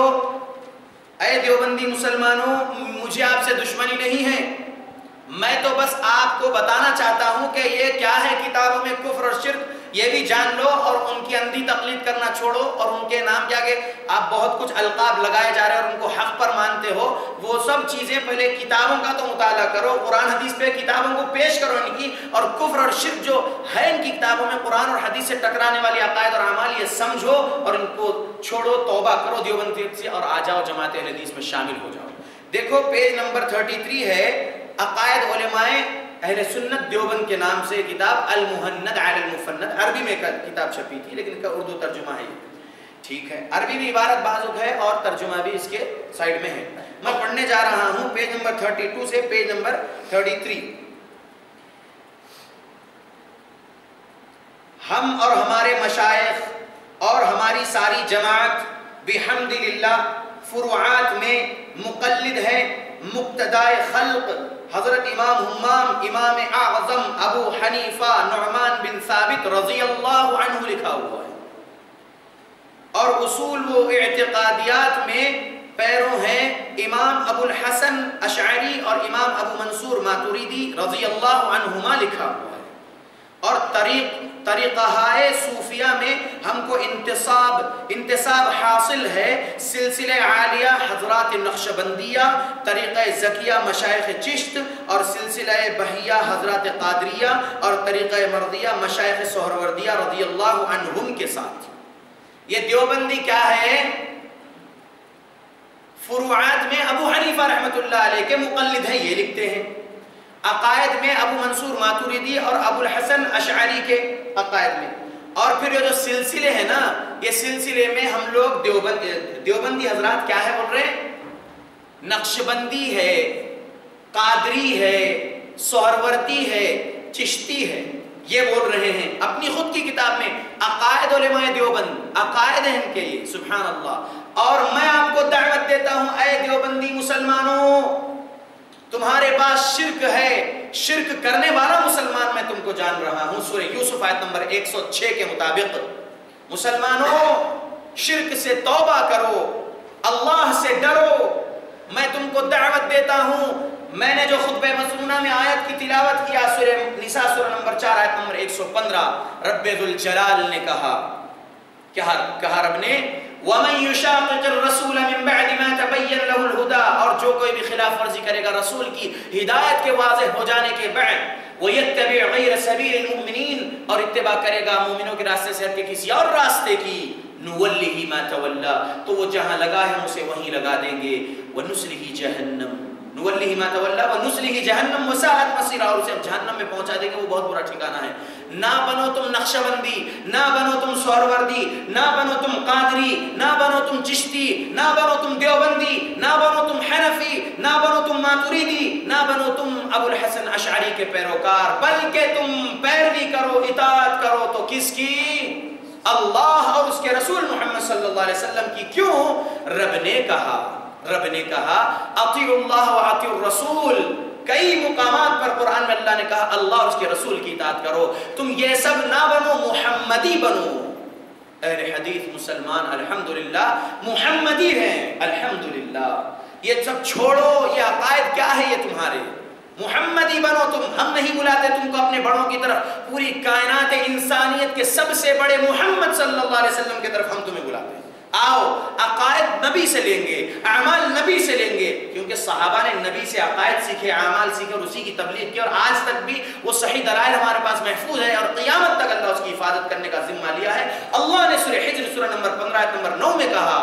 اے دیوبندی مسلمانوں, مجھے آپ سے دشمنی نہیں ہے, میں تو بس آپ کو بتانا چاہتا ہوں کہ یہ کیا ہے کتابوں میں کفر اور شرک, یہ بھی جان لو, اور ان کی اندھی تقلید کرنا چھوڑو, اور ان کے نام کیا کہ آپ بہت کچھ القاب لگائے جا رہے ہیں اور ان کو حق پر مانتے ہو, وہ سب چیزیں پہلے کتابوں کا تو مطالعہ کرو, قرآن حدیث پہ کتابوں کو پیش کرو ان کی, اور کفر اور شرک جو ہے ان کی کتابوں میں قرآن اور حدیث سے ٹکرانے والی عقائد اور اعمال, یہ سمجھو اور ان کو چھوڑو, توبہ کرو دیوبندیت سے اور آ جاؤ جماعت اہل حدیث میں شامل ہو جاؤ. دیکھو پیج نمبر 33 ہے, عقائد علماء اہل سنت دیوبند کے نام سے کتاب المہند علی المفند. عربی میں کتاب چھپی تھی لیکن ان کا اردو ترجمہ ہے. ٹھیک ہے, عربی بھی عبارت بازک ہے اور ترجمہ بھی اس کے سائڈ میں ہے. میں پڑھنے جا رہا ہوں پیج نمبر 32 سے پیج نمبر 33. ہم اور ہمارے مشائخ اور ہماری ساری جماعت بحمد للہ فروعات میں مقلد ہے مقتدائے خلق حضرت امام ہمام امام اعظم ابو حنیفہ نعمان بن ثابت رضی اللہ عنہ لکھا ہوا ہے, اور اصول و اعتقادیات میں پیروں ہیں امام ابو الحسن اشعری اور امام ابو منصور ماتوریدی رضی اللہ عنہما لکھا ہوا ہے. اور طریقہ صوفیہ میں ہم کو انتصاب حاصل ہے سلسلہ عالیہ حضرات نقشبندیہ, طریقہ زکیہ مشائخ چشت, اور سلسلہ بہیہ حضرات قادریہ, اور طریقہ مردیہ مشائخ سہروردیہ رضی اللہ عنہم کے ساتھ. یہ دیوبندی کیا ہے؟ فروعات میں ابو حنیفہ رحمۃ اللہ علیہ کے مقلد ہیں, یہ لکھتے ہیں. عقائد میں ابو منصور ماتوریدی اور ابو الحسن اشعری کے عقائد میں. اور پھر یہ جو سلسلے ہیں نا, یہ سلسلے میں ہم لوگ دیوبندی حضرات کیا ہے بول رہے ہیں؟ نقشبندی ہے, قادری ہے, سہروردی ہے, چشتی ہے, یہ بول رہے ہیں اپنی خود کی کتاب میں. عقائد علماء دیوبند عقائد ہیں ان کے یہ, سبحان اللہ. اور میں آپ کو دعوت دیتا ہوں اے دیوبندی مسلمانوں, تمہارے پاس شرک ہے, شرک کرنے والا مسلمان میں تم کو جان رہا ہوں. سورہ یوسف آیت نمبر 106 کے مطابق مسلمانوں شرک سے توبہ کرو, اللہ سے ڈرو. میں تم کو دعوت دیتا ہوں. میں نے جو خطبہ مسنونہ میں آیت کی تلاوت کیا سورہ نساء سورہ نمبر 4 آیت نمبر 115, رب ذوالجلال نے کہا, کیا کہا رب نے؟ وَمَن يُشَاقِقِ الرَّسُولَ مِن بَعْدِ مَا تَبَيَّنَ لَهُ الْهُدَىٰ, اور جو کوئی بھی خلاف ورزی کرے گا رسول کی ہدایت کے واضح ہو جانے کے بعد, وَيَتَّبِعْ غَيْرَ سَبِيلِ الْمُؤْمِنِينَ, اور اتباع کرے گا مومنوں کے راستے سے ہٹ کے کسی اور راستے کی, نُوَلِّهِ مَا تَوَلَّىٰ, تو وہ جہاں لگا ہے ہم اسے وہیں لگا دیں گے, وَنُصْلِهِ جَهَنَّمَ, نُوَلِّهِ مَا تَوَلَّى وَنُصْلِهِ جَهَنَّمَ وَسَاءَتْ مَصِيرًا، اور اسے ہم جہنم میں پہنچا دیں گے، وہ بہت برا ٹھکانہ ہے۔ نہ بنو تم نقشبندی، نہ بنو تم سہروردی، نہ بنو تم قادری، نہ بنو تم چشتی، نہ بنو تم دیوبندی، نہ بنو تم حنفی، نہ بنو تم ماتریدی، نہ بنو تم ابو الحسن اشعری کے پیروکار، بلکہ تم پیروی کرو، اطاعت کرو تو کس کی؟ اللہ اور اس کے رسول محمد صلی اللہ علیہ وسلم کی۔ کیوں؟ رب نے کہا اطیعوا اللہ واطیعوا الرسول، کئی مقامات پر قرآن میں اللہ نے کہا اللہ اور اس کے رسول کی اطاعت کرو، تم یہ سب نہ بنو، محمدی بنو۔ اہل حدیث مسلمان الحمدللہ محمدی ہیں، الحمدللہ۔ یہ سب چھوڑو، یہ عقائد کیا ہے یہ تمہارے؟ محمدی بنو تم، ہم نہیں بلاتے تم کو اپنے بڑوں کی طرف، پوری کائنات انسانیت کے سب سے بڑے محمد صلی اللہ علیہ وسلم کی طرف ہم تمہیں بلاتے ہیں۔ آؤ، عقائد نبی سے لیں گے، اعمال نبی سے لیں گے، کیونکہ صحابہ نے نبی سے عقائد سیکھے، اعمال سیکھے اور اسی کی تبلیغ کی، اور آج تک بھی وہ صحیح دلائل ہمارے پاس محفوظ ہے، اور قیامت تک اللہ اس کی حفاظت کرنے کا ذمہ لیا ہے۔ اللہ نے سورہ حجر سورہ نمبر 15 آیت نمبر 9 میں کہا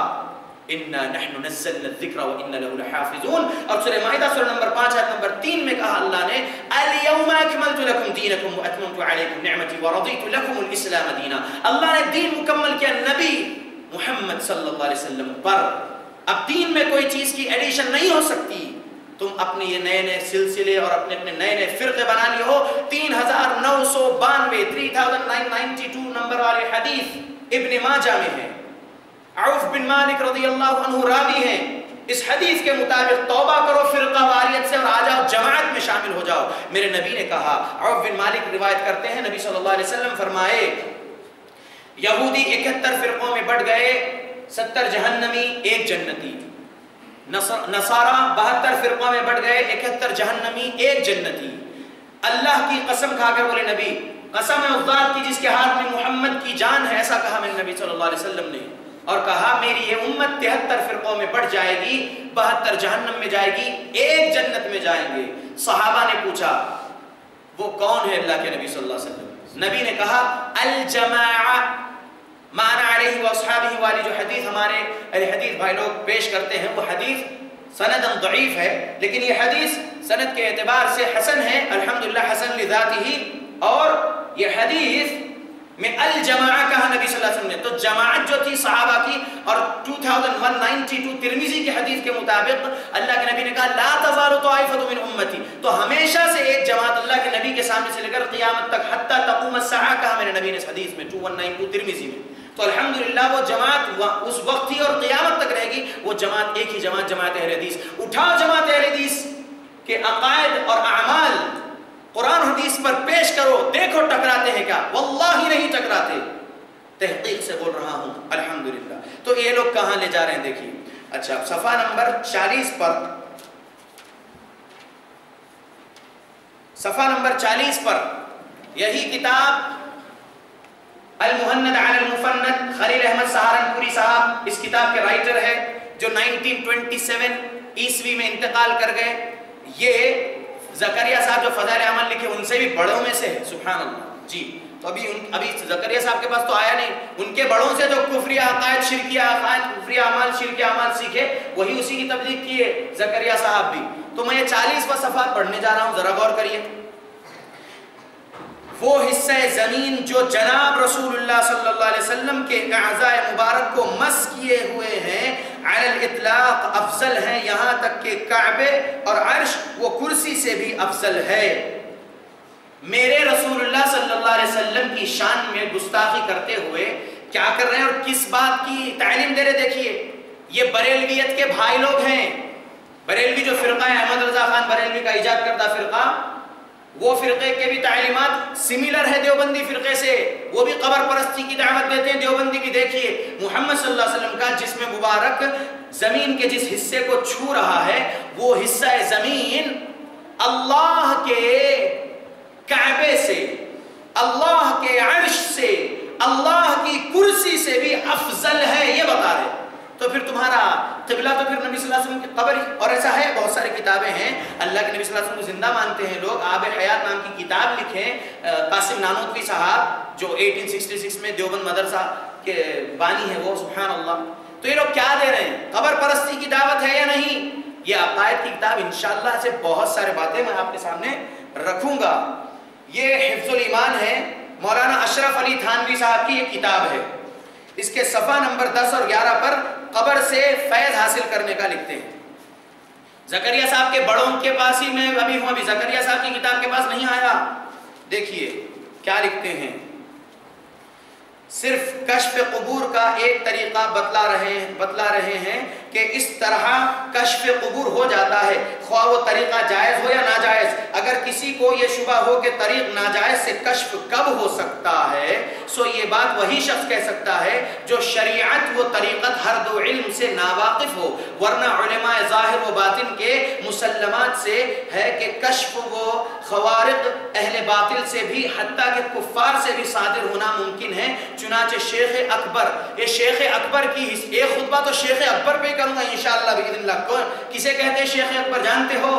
اِنَّا نَحْنُ نَزَّلْنَا الذِّكْرَ وَإِنَّا لَهُ لَحَافِظُونَ، اور سورہ مائدہ سورہ نمبر 5 آیت نمبر 3 میں کہا اللہ نے الْيَوْمَ أَكْمَلْتُ لَكُمْ دِينَكُمْ وَأَتْمَمْتُ عَلَيْكُمْ نِعْمَتِي وَرَضِيتُ لَكُمُ الْإِسْلَامَ دِينًا۔ اللہ نے دین مکمل کیا نبی محمد صلی اللہ علیہ وسلم پر۔ اب دین میں کوئی چیز کی ایڈیشن نہیں ہو سکتی۔ تم اپنے یہ نئے نئے سلسلے اور اپنے نئے نئے فرقے بنا لیے ہو۔ 3992 3992 نمبر والے حدیث ابن ماجہ میں ہے، عوف بن مالک رضی اللہ عنہ راوی ہیں۔ اس حدیث کے مطابق توبہ کرو فرقہ واریت سے اور آ جاؤ جماعت میں شامل ہو جاؤ۔ میرے نبی نے کہا، عوف بن مالک روایت کرتے ہیں، نبی صلی اللہ علیہ وسلم فرمائے یہودی 71 فرقوں میں بٹ گئے، 70 جہنمی 1 جنتی۔ نصارہ 72 فرقوں میں بٹ گئے، 71 جہنمی 1 جنتی۔ اللہ کی قسم کھا کر بولے نبی، قسم ہے اس ذات کی جس کے ہاتھ میں محمد کی جان ہے، ایسا کہا میرے نبی صلی اللہ علیہ وسلم نے، اور کہا میری یہ امت 73 فرقوں میں بٹ جائے گی، 72 جہنم میں جائے گی، 1 جنت میں جائیں گے۔ صحابہ نے پوچھا وہ کون ہے اللہ کے نبی صلی اللہ علیہ وسلم؟ نبی نے کہا الجماعہ مانا علیہ واصحابہ والی جو حدیث ہمارے حدیث بھائی لوگ پیش کرتے ہیں، وہ حدیث سنداً ضعیف ہے، لیکن یہ حدیث سند کے اعتبار سے حسن ہے، الحمدللہ حسن لذاتہ۔ اور یہ حدیث میں الجماعہ کہا نبی صلی اللہ علیہ وسلم نے، تو جماعت جو تھی صحابہ کی، اور 2192 ترمذی کی حدیث کے مطابق اللہ کے نبی نے کہا لا تزال طائفۃ من امتی، تو ہمیشہ سے ایک جماعت اللہ کے نبی کے سامنے سے لے کر قیامت تک حتی تقوم الساعہ کہا میرے نبی نے اس حدیث میں 2192 ترمذی میں۔ تو الحمدللہ وہ جماعت اس وقت تھی اور قیامت تک رہے گی، وہ جماعت ایک ہی جماعت، جماعت اہل حدیث۔ اٹھاؤ جماعت اہل حدیث کے عقائد اور اعمال قرآن حدیث پر پیش کرو، دیکھو ٹکراتے ہیں کیا؟ واللہ نہیں ٹکراتے، تحقیق سے بول رہا ہوں الحمدللہ۔ تو یہ لوگ کہاں لے جا رہے ہیں دیکھیے۔ اچھا، صفحہ نمبر 40 پر، صفحہ نمبر 40 پر یہی کتاب المہند علی المفند، خلیل احمد سہارنپوری صاحب اس کتاب کے رائٹر ہے، جو 1927 عیسوی میں انتقال کر گئے۔ یہ زکریا صاحب جو فضائل عمل لکھے ان سے بھی بڑوں میں سے ہے، سبحان اللہ جی۔ تو ابھی زکریا صاحب کے پاس تو آیا نہیں، ان کے بڑوں سے جو کفریہ عقائد، شرکیہ عقائد، کفریہ اعمال، شرکیہ اعمال سیکھے، وہی اسی کی تبلیغ کیے زکریا صاحب بھی۔ تو میں یہ 40واں صفحہ پڑھنے جا رہا ہوں، ذرا غور کریے۔ وہ حصہ زمین جو جناب رسول اللہ صلی اللہ علیہ وسلم کے اعضاء مبارک کو مس کیے ہوئے ہیں، علی الاطلاق افضل ہیں، یہاں تک کہ کعبے اور عرش وہ کرسی سے بھی افضل ہے۔ میرے رسول اللہ صلی اللہ علیہ وسلم کی شان میں گستاخی کرتے ہوئے کیا کر رہے ہیں اور کس بات کی تعلیم دے رہے؟ دیکھیے، یہ بریلویت کے بھائی لوگ ہیں۔ بریلوی جو فرقہ ہے، احمد رضا خان بریلوی کا ایجاد کردہ فرقہ، وہ فرقے کے بھی تعلیمات سملر ہے دیوبندی فرقے سے، وہ بھی قبر پرستی کی دعوت دیتے ہیں۔ دیوبندی بھی دیکھیے، محمد صلی اللہ علیہ وسلم کا جسم مبارک زمین کے جس حصے کو چھو رہا ہے، وہ حصہ زمین اللہ کے کعبے سے، اللہ کے عرش سے، اللہ کی کرسی سے بھی افضل ہے، یہ بتا رہے۔ تو پھر تمہارا قبلہ تو پھر نبی صلی اللہ علیہ وسلم کی قبر ہی، اور ایسا ہے بہت ساری کتابیں ہیں، اللہ کے نبی صلی اللہ علیہ وسلم کو زندہ مانتے ہیں لوگ۔ آب حیات نام کی کتاب لکھیں قاسم نانوتوی صاحب، جو 1866 میں دیوبند مدرسہ کے بانی ہے وہ، سبحان اللہ۔ تو یہ لوگ کیا دے رہے ہیں؟ قبر پرستی کی دعوت ہے یا نہیں؟ یہ عقائد کی کتاب انشاءاللہ سے بہت سارے باتیں میں آپ کے سامنے رکھوں گا. یہ حفظ الایمان ہے، مولانا اشرف علی تھانوی صاحب کی یہ کتاب ہے. اس کے صفحہ نمبر 10 اور 11 پر قبر سے فیض حاصل کرنے کا لکھتے ہیں. زکریا صاحب کے بڑوں کے پاس ہی میں ابھی ہوں، ابھی زکریا صاحب کی کتاب کے پاس نہیں آیا. دیکھیے کیا لکھتے ہیں. صرف کشف قبور کا ایک طریقہ بتلا رہے ہیں کہ اس طرح کشف قبور ہو جاتا ہے، خواہ وہ طریقہ جائز ہو یا ناجائز. اگر کسی کو یہ شبہ ہو کہ طریق ناجائز سے کشف کب ہو سکتا ہے، سو یہ بات وہی شخص کہہ سکتا ہے جو شریعت و طریقت ہر دو علم سے ناواقف ہو. ورنہ علماء ظاہر و باطن کے مسلمات سے ہے کہ کشف و خوارق اہل باطل سے بھی حتیٰ کہ کفار سے بھی صادر ہونا ممکن ہے. چنانچہ شیخ اکبر، یہ شیخ اکبر کی ایک خطبہ تو شیخ اکبر پہ کروں گا انشاءاللہ باذن اللہ. کسے کہتے ہیں شیخ اکبر جانتے ہو؟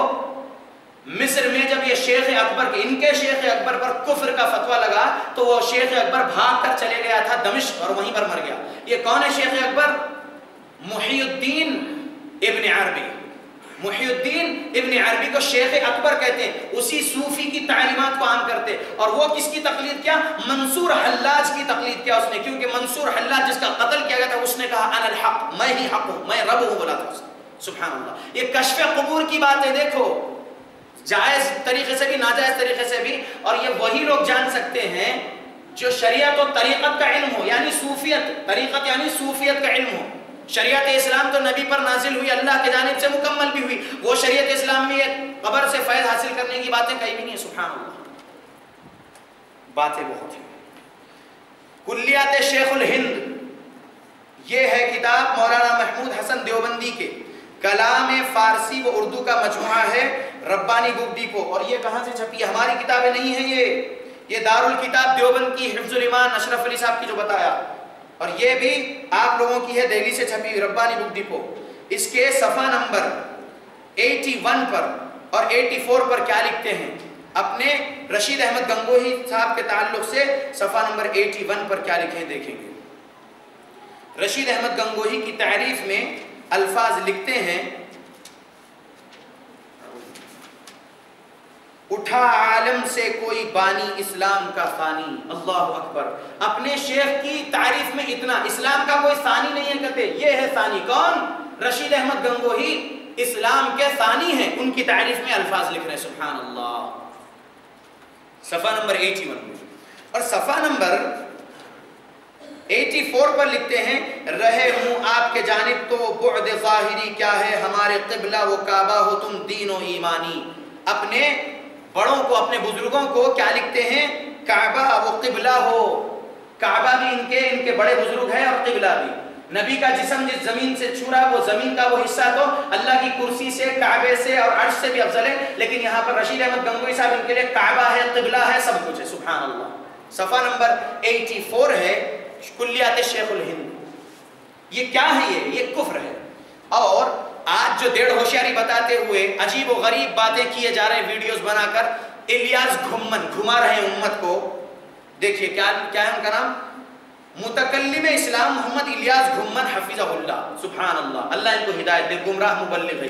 مصر میں جب یہ شیخ اکبر کے، ان کے شیخ اکبر پر کفر کا فتویٰ لگا تو وہ شیخ اکبر بھاگ کر چلے گیا تھا دمشق اور وہیں پر مر گیا. یہ کون ہے شیخ اکبر؟ محی الدین ابن عربی. محی الدین ابن عربی کو شیخ اکبر کہتے ہیں. اسی صوفی کی تعلیمات کو عام کرتے. اور وہ کس کی تقلید کیا؟ منصور حلاج کی تقلید کیا اس نے، کیونکہ منصور حلاج جس کا قتل کیا گیا تھا اس نے کہا انا الحق، میں ہی حق ہوں، میں رب ہوں بولا تھا اس نے. سبحان اللہ. یہ کشف قبور کی باتیں دیکھو، جائز طریقے سے بھی ناجائز طریقے سے بھی. اور یہ وہی لوگ جان سکتے ہیں جو شریعت و طریقت کا علم ہو، یعنی صوفیت. طریقت یعنی صوفیت کا علم ہو. شریعت اسلام تو نبی پر نازل ہوئی، اللہ کے جانب سے مکمل بھی ہوئی. وہ شریعت اسلام میں قبر سے فیض حاصل کرنے کی باتیں کہیں بھی نہیں. سبحان اللہ، باتیں بہت ہیں. کلیات شیخ الہند، یہ ہے کتاب مولانا محمود حسن دیوبندی کے. کلام فارسی و اردو کا مجموعہ ہے، ربانی بک ڈیپو. اور یہ کہاں سے چھپی ہے؟ ہماری کتابیں نہیں ہیں یہ دارالکتاب دیوبند کی حفظ الایمان اشرف علی صاحب کی جو بتایا. اور یہ بھی آپ لوگوں کی ہے، دہلی سے چھپی ہوئی ربانی بک ڈیپو. اس کے صفحہ نمبر 81 پر اور 84 پر کیا لکھتے ہیں؟ اپنے رشید احمد گنگوہی صاحب کے تعلق سے صفحہ نمبر 81 پر کیا لکھیں دیکھیں گے. رشید احمد گنگوہی کی تعریف میں الفاظ لکھتے ہیں: اٹھا عالم سے کوئی بانی اسلام کا ثانی. اللہ اکبر. اپنے شیخ کی تعریف میں اتنا، اسلام کا کوئی ثانی نہیں ہے کہتے، یہ ہے ثانی. کون؟ رشید احمد گنگوہی اسلام کے ثانی ہیں. ان کی تعریف میں الفاظ لکھ رہے ہیں. سبحان اللہ. صفحہ نمبر 81 میں اور صفحہ نمبر 84 پر لکھتے ہیں: رہے ہوں آپ کے جانب تو بعد ظاہری کیا ہے، ہمارے قبلہ وہ کعبہ ہو تم دین و ایمانی. اپنے بڑوں کو، اپنے بزرگوں کو کیا لکھتے ہیں؟ کعبہ وہ قبلہ ہو. کعبہ بھی ان کے بڑے بزرگ ہیں اور قبلہ بھی. نبی کا جسم جس زمین سے چھوڑا وہ زمین کا وہ حصہ تو اللہ کی کرسی سے، کعبے سے اور عرش سے بھی افضل ہے. لیکن یہاں پر رشید احمد گنگوہی صاحب ان کے لیے کعبہ ہے، قبلہ ہے، سب کچھ ہے. سبحان اللہ. صفحہ نمبر 84 ہے کلیات شیخ الہند. یہ کیا ہے؟ یہ کفر ہے. اور آج جو ڈیڑھ ہوشیاری بتاتے ہوئے عجیب و غریب باتیں کیے جا رہے ہیں ویڈیوز بنا کر، الیاس گھمن گھما رہے ہیں امت کو. دیکھیے کیا ہے ان کا نام؟ متکلم اسلام محمد الیاس گھمن حفظہ اللہ. سبحان اللہ. اللہ ان کو ہدایت دے. گمراہ مبلغ ہے.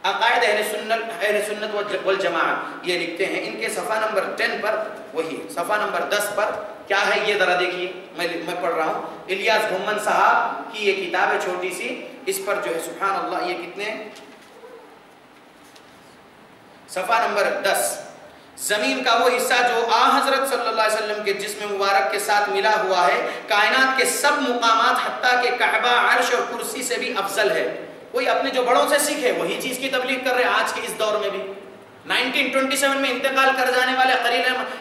عقائد اہل سنت والجماعہ یہ لکھتے ہیں. ان کے صفحہ نمبر 10 پر، وہی صفحہ نمبر 10 پر کیا ہے یہ ذرا دیکھیے. میں پڑھ رہا ہوں. الیاس گھمن صاحب کی یہ کتاب ہے چھوٹی سی. اس پر جو ہے سبحان اللہ یہ کتنے، صفحہ نمبر 10: زمین کا وہ حصہ جو حضرت صلی اللہ علیہ وسلم کے جسم مبارک کے ساتھ ملا ہوا ہے، کائنات کے سب مقامات حتیٰ کہ کعبہ، عرش اور کرسی سے بھی افضل ہے. کوئی اپنے جو بڑوں سے سیکھے وہی چیز کی تبلیغ کر رہے ہیں آج کے اس دور میں بھی. 1927 میں انتقال کر جانے والے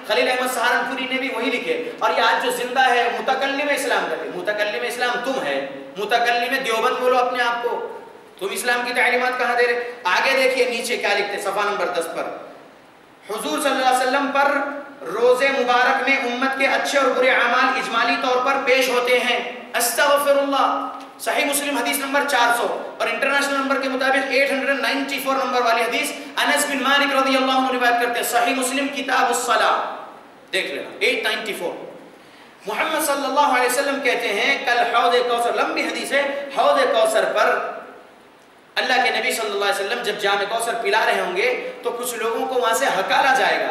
خلیل احمد سہارنپوری نے بھی وہی لکھے. اور یہ آج جو زندہ ہے متکلم اسلام کہتے ہیں. متکلم اسلام تم ہے، متکلم دیوبند بولو اپنے آپ کو. تم اسلام کی تعلیمات کہاں دے رہے؟ آگے دیکھیے نیچے کیا لکھتے ہیں صفحہ نمبر 10 پر: حضور صلی اللہ علیہ وسلم پر روزے مبارک میں امت کے اچھے اور برے اعمال اجمالی طور پر پیش ہوتے ہیں. استغفر اللہ. صحیح مسلم حدیث نمبر 400 اور انٹرنیشنل نمبر کے مطابق 894 نمبر والی حدیث انس بن مالک رضی اللہ عنہ روایت کرتے ہیں. صحیح مسلم کتاب الصلاۃ دیکھ لینا 894. محمد صلی اللہ علیہ وسلم کہتے ہیں کل حوض کوثر، لمبی حدیث ہے، حوض کوثر پر اللہ کے نبی صلی اللہ علیہ وسلم جب جام کوثر پلا رہے ہوں گے تو کچھ لوگوں کو وہاں سے ہکالا جائے گا،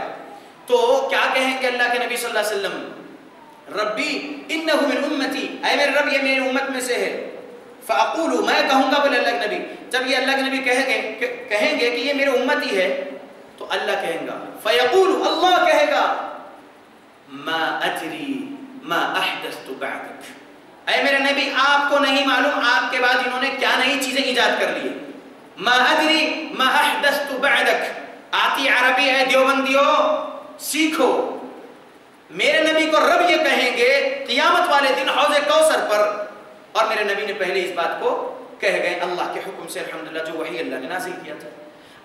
تو کیا کہیں گے اللہ کے نبی صلی اللہ علیہ وسلم؟ ربی انہ من امتی، اے میرے رب یہ میری امت میں سے ہے، فاقول میں کہوں گا بولے اللہ کے نبی، جب یہ اللہ کے نبی کہیں گے کہ یہ میرے امتی ہے تو اللہ کہیں گا، فیقول اللہ کہے گا ما ادری ما احدثت بعدک، اے میرے نبی آپ کو نہیں معلوم آپ کے بعد انہوں نے کیا نئی چیزیں ایجاد کر لی، ما ادری ما احدثت بعدک، آتی عربی ہے دیوبندیو سیکھو، میرے نبی کو رب یہ کہیں گے قیامت والے دن حوض کوثر پر، اور میرے نبی نے پہلے اس بات کو کہہ گئے اللہ کے حکم سے، الحمدللہ جو وحی اللہ نے نازل کیا تھا۔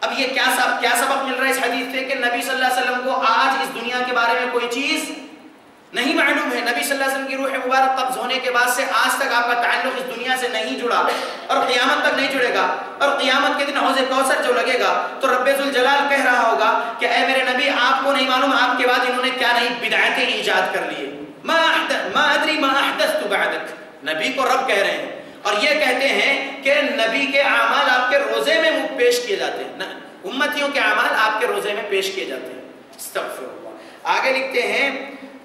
اب یہ کیا سبق مل رہا ہے اس حدیث سے کہ نبی صلی اللہ علیہ وسلم کو آج اس دنیا کے بارے میں کوئی چیز نہیں معلوم ہے، نبی صلی اللہ علیہ وسلم کی روح مبارک قبض ہونے کے بعد سے آج تک آپ کا تعلق اس دنیا سے نہیں جڑا اور قیامت تک نہیں جڑے گا، اور قیامت کے دن حوض کوثر جو لگے گا تو رب ذوالجلال کہہ رہا ہوگا کہ اے میرے نبی آپ کو نہیں معلوم آپ کے بعد انہوں نے کیا نئی بدعتیں ایجاد کر لیے، ما ادری ما احدثت بعدک، نبی کو رب کہہ رہے ہیں، اور یہ کہتے ہیں کہ نبی کے اعمال آپ کے روزے میں پیش کیے جاتے ہیں، امتیوں کے اعمال آپ کے روزے میں پیش کیے جاتے ہیں۔ استغفر اللہ۔ آگے لکھتے ہیں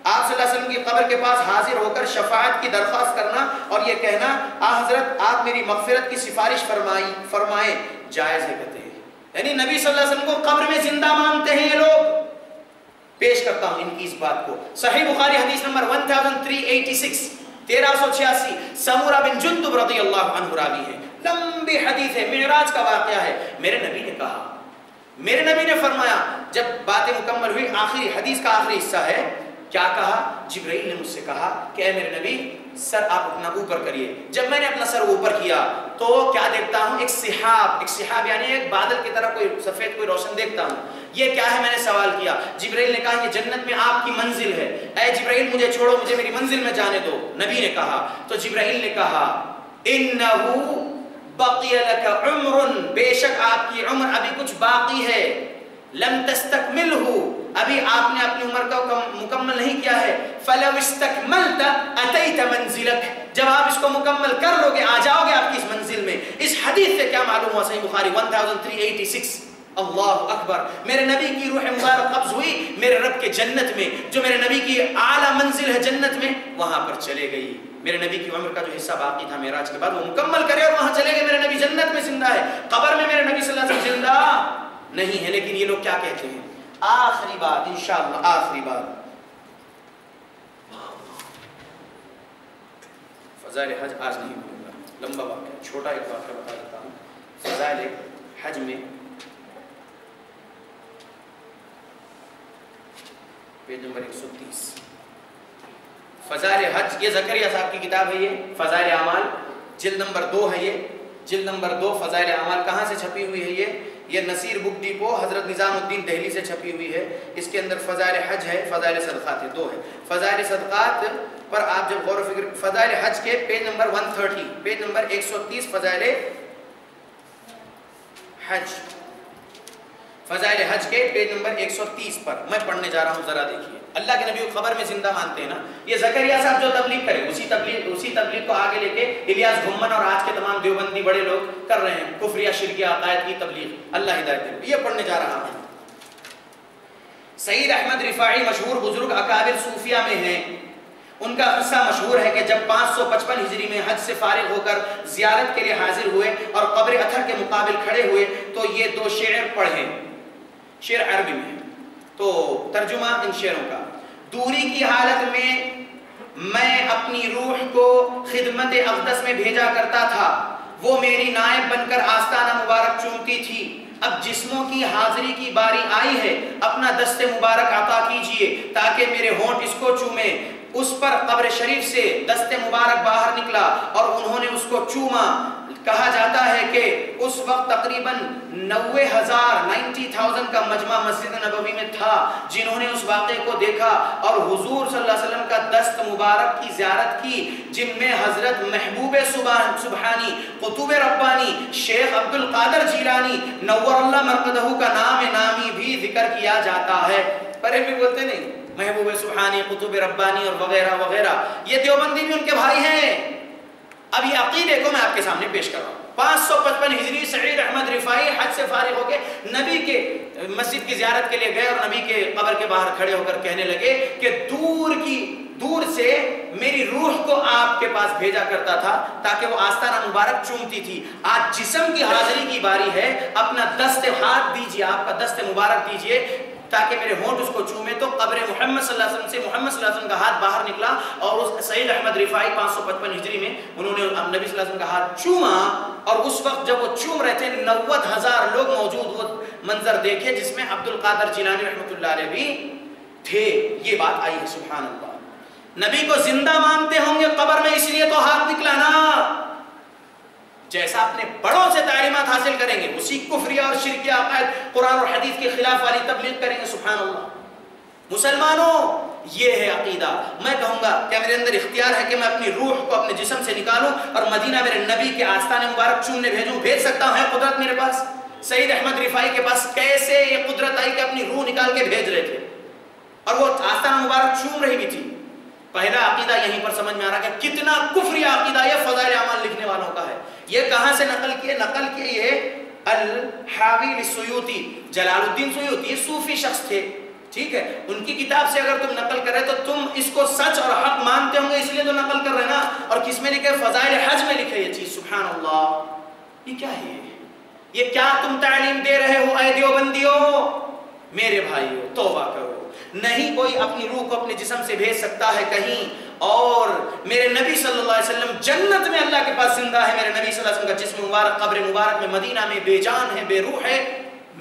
آپ صلی اللہ علیہ وسلم کی قبر کے پاس حاضر ہو کر شفاعت کی درخواست کرنا اور یہ کہنا حضرت آپ میری مغفرت کی سفارش فرمائیں، جائز ہے کہتے ہیں، یعنی نبی صلی اللہ علیہ وسلم کو قبر میں زندہ مانتے ہیں یہ لوگ۔ پیش کرتا ہوں ان کی اس بات کو، صحیح بخاری حدیث نمبر 1386 1386، سمورہ بن جندب رضی اللہ عنہ راوی ہے، لمبی حدیث ہے، معراج کا واقعہ ہے۔ میرے نبی نے کہا، میرے نبی نے فرمایا، جب باتیں مکمل ہوئی، آخری حدیث کا آخری حصہ ہے، کیا کہا؟ جبرائیل نے مجھ سے کہا کہ اے میرے نبی سر آپ اپنا اوپر کریے، جب میں نے اپنا سر اوپر کیا تو کیا دیکھتا ہوں؟ ایک سحاب یعنی ایک بادل کی طرح کوئی سفید کوئی روشن دیکھتا ہوں، یہ کیا ہے؟ میں نے سوال کیا، جبرائیل نے کہا یہ جنت میں آپ کی منزل ہے، اے جبرائیل مجھے چھوڑو، مجھے میری منزل میں جانے دو۔ نبی نے کہا، تو جبرائیل نے کہا انہو بقی لک عمر، بے شک آپ کی عمر ابھی کچھ باقی ہے، لم تستکملہ، ابھی آپ نے اپنی عمر کو مکمل نہیں کیا ہے، فلو استکملت اتیت منزلک، جب آپ اس کو مکمل کر لو گے آ جاؤ گے آپ کی اس منزل میں۔ اس حدیث سے کیا معلوم ہوا؟ صحیح بخاری 1386۔ اللہ اکبر، میرے نبی کی روح مبارک قبض ہوئی میرے رب کے جنت میں، جو میرے نبی کی اعلیٰ منزل ہے جنت میں، وہاں پر چلے گئی۔ میرے نبی کی عمر کا جو حصہ باقی تھا معراج کے بعد وہ مکمل کرے اور وہاں چلے گئے، میرے نبی جنت میں زندہ ہے، قبر میں میرے نبی صلی اللہ علیہ وسلم زندہ نہیں ہے۔ لیکن یہ لوگ کیا کہتے ہیں؟ آخری بات انشاءاللہ، آخری بات، فضائل حج آج نہیں بولوں گا، لمبا واقعہ، چھوٹا ایک واقعہ بتا دیتا ہوں۔ فضائل حج میں پیج نمبر 130، فضائل حج، یہ زکریا صاحب کی کتاب ہے، یہ فضائل اعمال، جلد نمبر 2 ہے، یہ جلد نمبر 2 فضائل اعمال۔ کہاں سے چھپی ہوئی ہے یہ نصیر بک ڈیپو حضرت نظام الدین دہلی سے چھپی ہوئی ہے۔ اس کے اندر فضائل حج ہے، فضائل صدقات ہے، 2 ہے۔ فضائل صدقات پر آپ جب غور و فکر، فضائل حج کے پیج نمبر 130، پیج نمبر 130 فضائل حج، فضائل حج کے پیج نمبر 130 پر میں پڑھنے جا رہا ہوں، ذرا دیکھیے۔ اللہ کے نبی کو خبر میں زندہ مانتے ہیں نا، یہ زکریا صاحب جو تبلیغ کرے اسی تبلیغ کو آگے لے کے الیاس گھمن اور آج کے تمام دیوبندی بڑے لوگ کر رہے ہیں، کفریہ شرکیہ عقائد کی تبلیغ، اللہ ہدایت دے۔ یہ پڑھنے جا رہا ہوں۔ سید احمد رفاعی مشہور بزرگ اکابر صوفیہ میں ہیں، ان کا قصہ مشہور ہے کہ جب 555 ہجری میں حج سے فارغ ہو کر زیارت کے لیے حاضر ہوئے اور قبر اطہر کے مقابل کھڑے ہوئے تو یہ 2 شعر پڑھے، شعر عربی میں، تو ترجمہ ان شعروں کا: دوری کی حالت میں اپنی روح کو خدمت اقدس میں بھیجا کرتا تھا، وہ میری نائب بن کر آستانہ مبارک چومتی تھی، اب جسموں کی حاضری کی باری آئی ہے، اپنا دست مبارک عطا کیجئے تاکہ میرے ہونٹ اس کو چومے۔ اس پر قبر شریف سے دست مبارک باہر نکلا اور انہوں نے اس کو چوما۔ کہا جاتا ہے کہ اس وقت تقریباً 90,000 کا مجمع مسجد نبوی میں تھا جنہوں نے اس واقعے کو دیکھا اور حضور صلی اللہ علیہ وسلم کا دست مبارک کی زیارت کی، جن میں حضرت محبوب سبحانی، قطب ربانی، شیخ عبد القادر جیلانی نور اللہ مرقدہ کا نام نامی بھی ذکر کیا جاتا ہے۔ پر بھی بولتے نہیں محبوب سبحانی، قطب ربانی اور وغیرہ وغیرہ، یہ دیوبندی بھی ان کے بھائی ہیں۔ اب یہ عقیدے کو میں آپ کے سامنے پیش کر رہا ہوں۔ 555 ہجری سعید احمد رفاعی حج سے فارغ ہو کے نبی کے مسجد کی زیارت کے لیے گئے اور نبی کے قبر کے باہر کھڑے ہو کر کہنے لگے کہ دور سے میری روح کو آپ کے پاس بھیجا کرتا تھا تاکہ وہ آستانہ مبارک چومتی تھی. آج جسم کی حاضری کی باری ہے, اپنا دست ہاتھ دیجئے, آپ کا دست مبارک دیجئے تاکہ میرے ہونٹ اس کو چومے. تو قبر محمد صلی اللہ علیہ وسلم سے محمد صلی اللہ علیہ وسلم کا ہاتھ باہر نکلا اور اس سعید احمد رفاعی 555 ہجری میں انہوں نے نبی صلی اللہ علیہ وسلم کا ہاتھ چوما. اور اس وقت جب وہ چوم رہے تھے 90,000 لوگ موجود, وہ منظر دیکھے جس میں عبد القادر جیلانی رحمۃ اللہ علیہ بھی تھے. یہ بات آئی ہے. سبحان اللہ. نبی کو زندہ مانتے ہوں گے قبر میں, اس لیے تو ہاتھ نکلا نا. جیسا اپنے بڑوں سے تعلیمات حاصل کریں گے اسی کفریہ اور شرکیہ عقائد قرآن اور حدیث کے خلاف والی تبلیغ کریں گے. سبحان اللہ. مسلمانوں, یہ ہے عقیدہ. میں کہوں گا کہ میرے اندر اختیار ہے کہ میں اپنی روح کو اپنے جسم سے نکالوں اور مدینہ میرے نبی کے آستانے مبارک چومنے بھیجوں. بھیج سکتا ہوں, ہے قدرت میرے پاس. سعید احمد رفاعی کے پاس کیسے یہ قدرت آئی کہ اپنی روح نکال کے بھیج رہے تھے اور وہ آستانہ مبارک چوم رہی بھی تھی. پہلا عقیدہ یہیں پر سمجھ میں آ رہا کہ کتنا کفری عقیدہ یہ فضائل اعمال لکھنے والوں کا ہے. یہ کہاں سے نقل کیے یہ الحاوی للسیوطی, جلال الدین سیوطی صوفی شخص تھے, ٹھیک ہے. ان کی کتاب سے اگر تم نقل کر رہے تو تم اس کو سچ اور حق مانتے ہوں گے, اس لیے تو نقل کر رہے نا. اور کس میں لکھے؟ فضائل حج میں لکھے یہ چیز. سبحان اللہ. یہ کیا ہے؟ یہ کیا تم تعلیم دے رہے ہو اے دیوبندیو؟ میرے بھائیو توبہ کرو. نہیں کوئی اپنی روح کو اپنے جسم سے بھیج سکتا ہے کہیں, اور میرے نبی صلی اللہ علیہ وسلم جنت میں اللہ کے پاس زندہ ہے. میرے نبی صلی اللہ علیہ وسلم کا جسم مبارک قبر مبارک میں مدینہ میں بے جان ہے, بے روح ہے.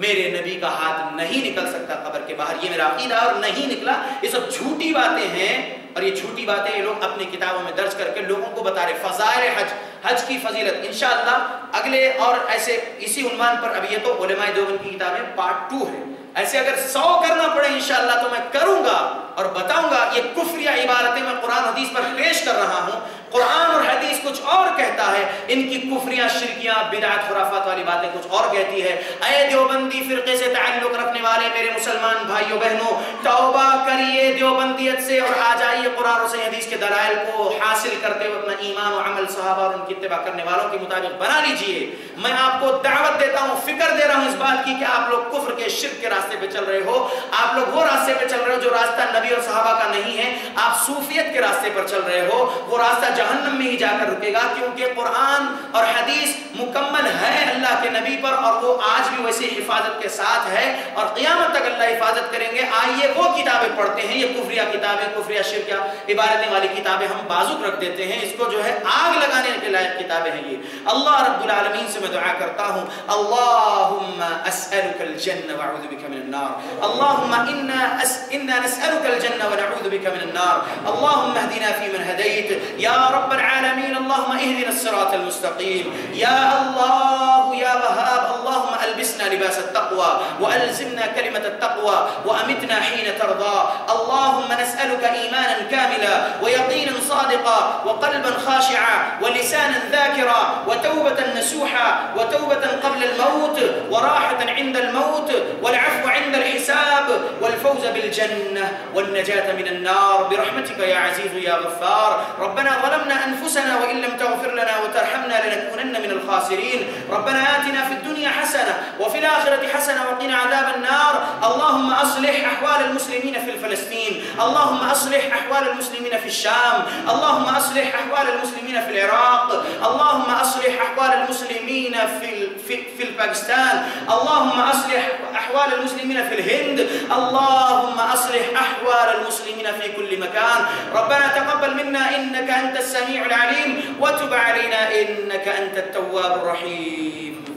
میرے نبی کا ہاتھ نہیں نکل سکتا قبر کے باہر. یہ میرا عقیدہ اور نہیں نکلا. یہ سب جھوٹی باتیں ہیں, اور یہ جھوٹی باتیں یہ لوگ اپنی کتابوں میں درج کر کے لوگوں کو بتا رہے. فضائل حج, حج کی فضیلت انشاءاللہ اگلے اور ایسے اسی عنوان پر. اب یہ تو علماء دیوبند کی کتابیں پارٹ 2 ہے. ایسے اگر 100 کرنا پڑے انشاءاللہ تو میں کروں گا اور بتاؤں گا. یہ کفریہ عبارتیں میں قرآن حدیث پر پیش کر رہا ہوں. قرآن اور حدیث کچھ اور کہتا ہے, ان کی کفریاں شرکیاں بدعت خرافات والی باتیں کچھ اور کہتی ہے. اے دیوبندی فرقے سے تعلق رکھنے والے میرے مسلمان بھائیوں بہنوں, توبہ کریے دیوبندیت سے اور آ جائیے قرآن اور صحیح حدیث کے دلائل کو حاصل کرتے ہوئے اپنا ایمان و عمل صحابہ اور ان کی اتباع کرنے والوں کے مطابق بنا لیجئے. میں آپ کو دعوت دیتا ہوں, فکر دے رہا ہوں اس بات کی کہ آپ لوگ کفر کے شرک کے راستے پہ چل رہے ہو. آپ لوگ وہ راستے پہ چل رہے ہو جو راستہ نبی اور صحابہ کا نہیں ہے. آپ صوفیت کے راستے پر چل رہے ہو, وہ راستہ جہنم میں ہی جا کر رکے گا, کیونکہ قرآن اور حدیث مکمل ہے اللہ کے نبی پر, اور وہ آج بھی ویسے حفاظت کے ساتھ ہے اور قیامت تک اللہ حفاظت کریں گے. آئیے وہ کتابیں پڑھتے ہیں. یہ کفریہ کتابیں, کفریہ شرکیہ عبادتیں والی کتابیں ہم بازوق رکھ دیتے ہیں. اس کو جو ہے آگ لگانے کے لائق کتابیں ہیں یہ. اللہ رب العالمین سے میں دعا کرتا ہوں, اللہم اسألک الجنہ وأعوذ بک من النار. اللہم انا نسألک الجنہ ونعوذ بک من النار. اللہم اهدنا فیمن هدیت یا رب العالمین. اللہم اهدنا الصراط المستقیم. یا اللہ یا وہاب, اللہم البسنا لباس التقوى والزمنا كلمة التقوى وامتنا حين ترضى. اللہم نسألک ایمانا کاملا ویقینا صادقا وقلبا خاشعا ولسانا ذاکرا وتوبة نسوحا وتوبة قبل الموت وراحة عند الموت والعفو عند الحساب والفوز بالجنة والنجاة من النار برحمتك يا عزيز يا غفار. ربنا ظلمنا أنفسنا وإن لم تغفر لنا وترحمنا لنكونن من الخاسرين. ربنا آتنا في الدنيا حسنة وفي الآخرة حسنة وقنا عذاب النار. اللهم أصلح أحوال المسلمين في فلسطين. اللهم أصلح أحوال المسلمين في الشام. اللهم أصلح أحوال المسلمين في العراق. اللهم أصلح أحوال المسلمين في باكستان. اللهم أصلح أحوال المسلمين في الهند. اللهم أصلح أحوال المسلمين في كل مكان. ربنا تقبل منا إنك أنت السميع العليم وتب علينا إنك أنت التواب الرحيم.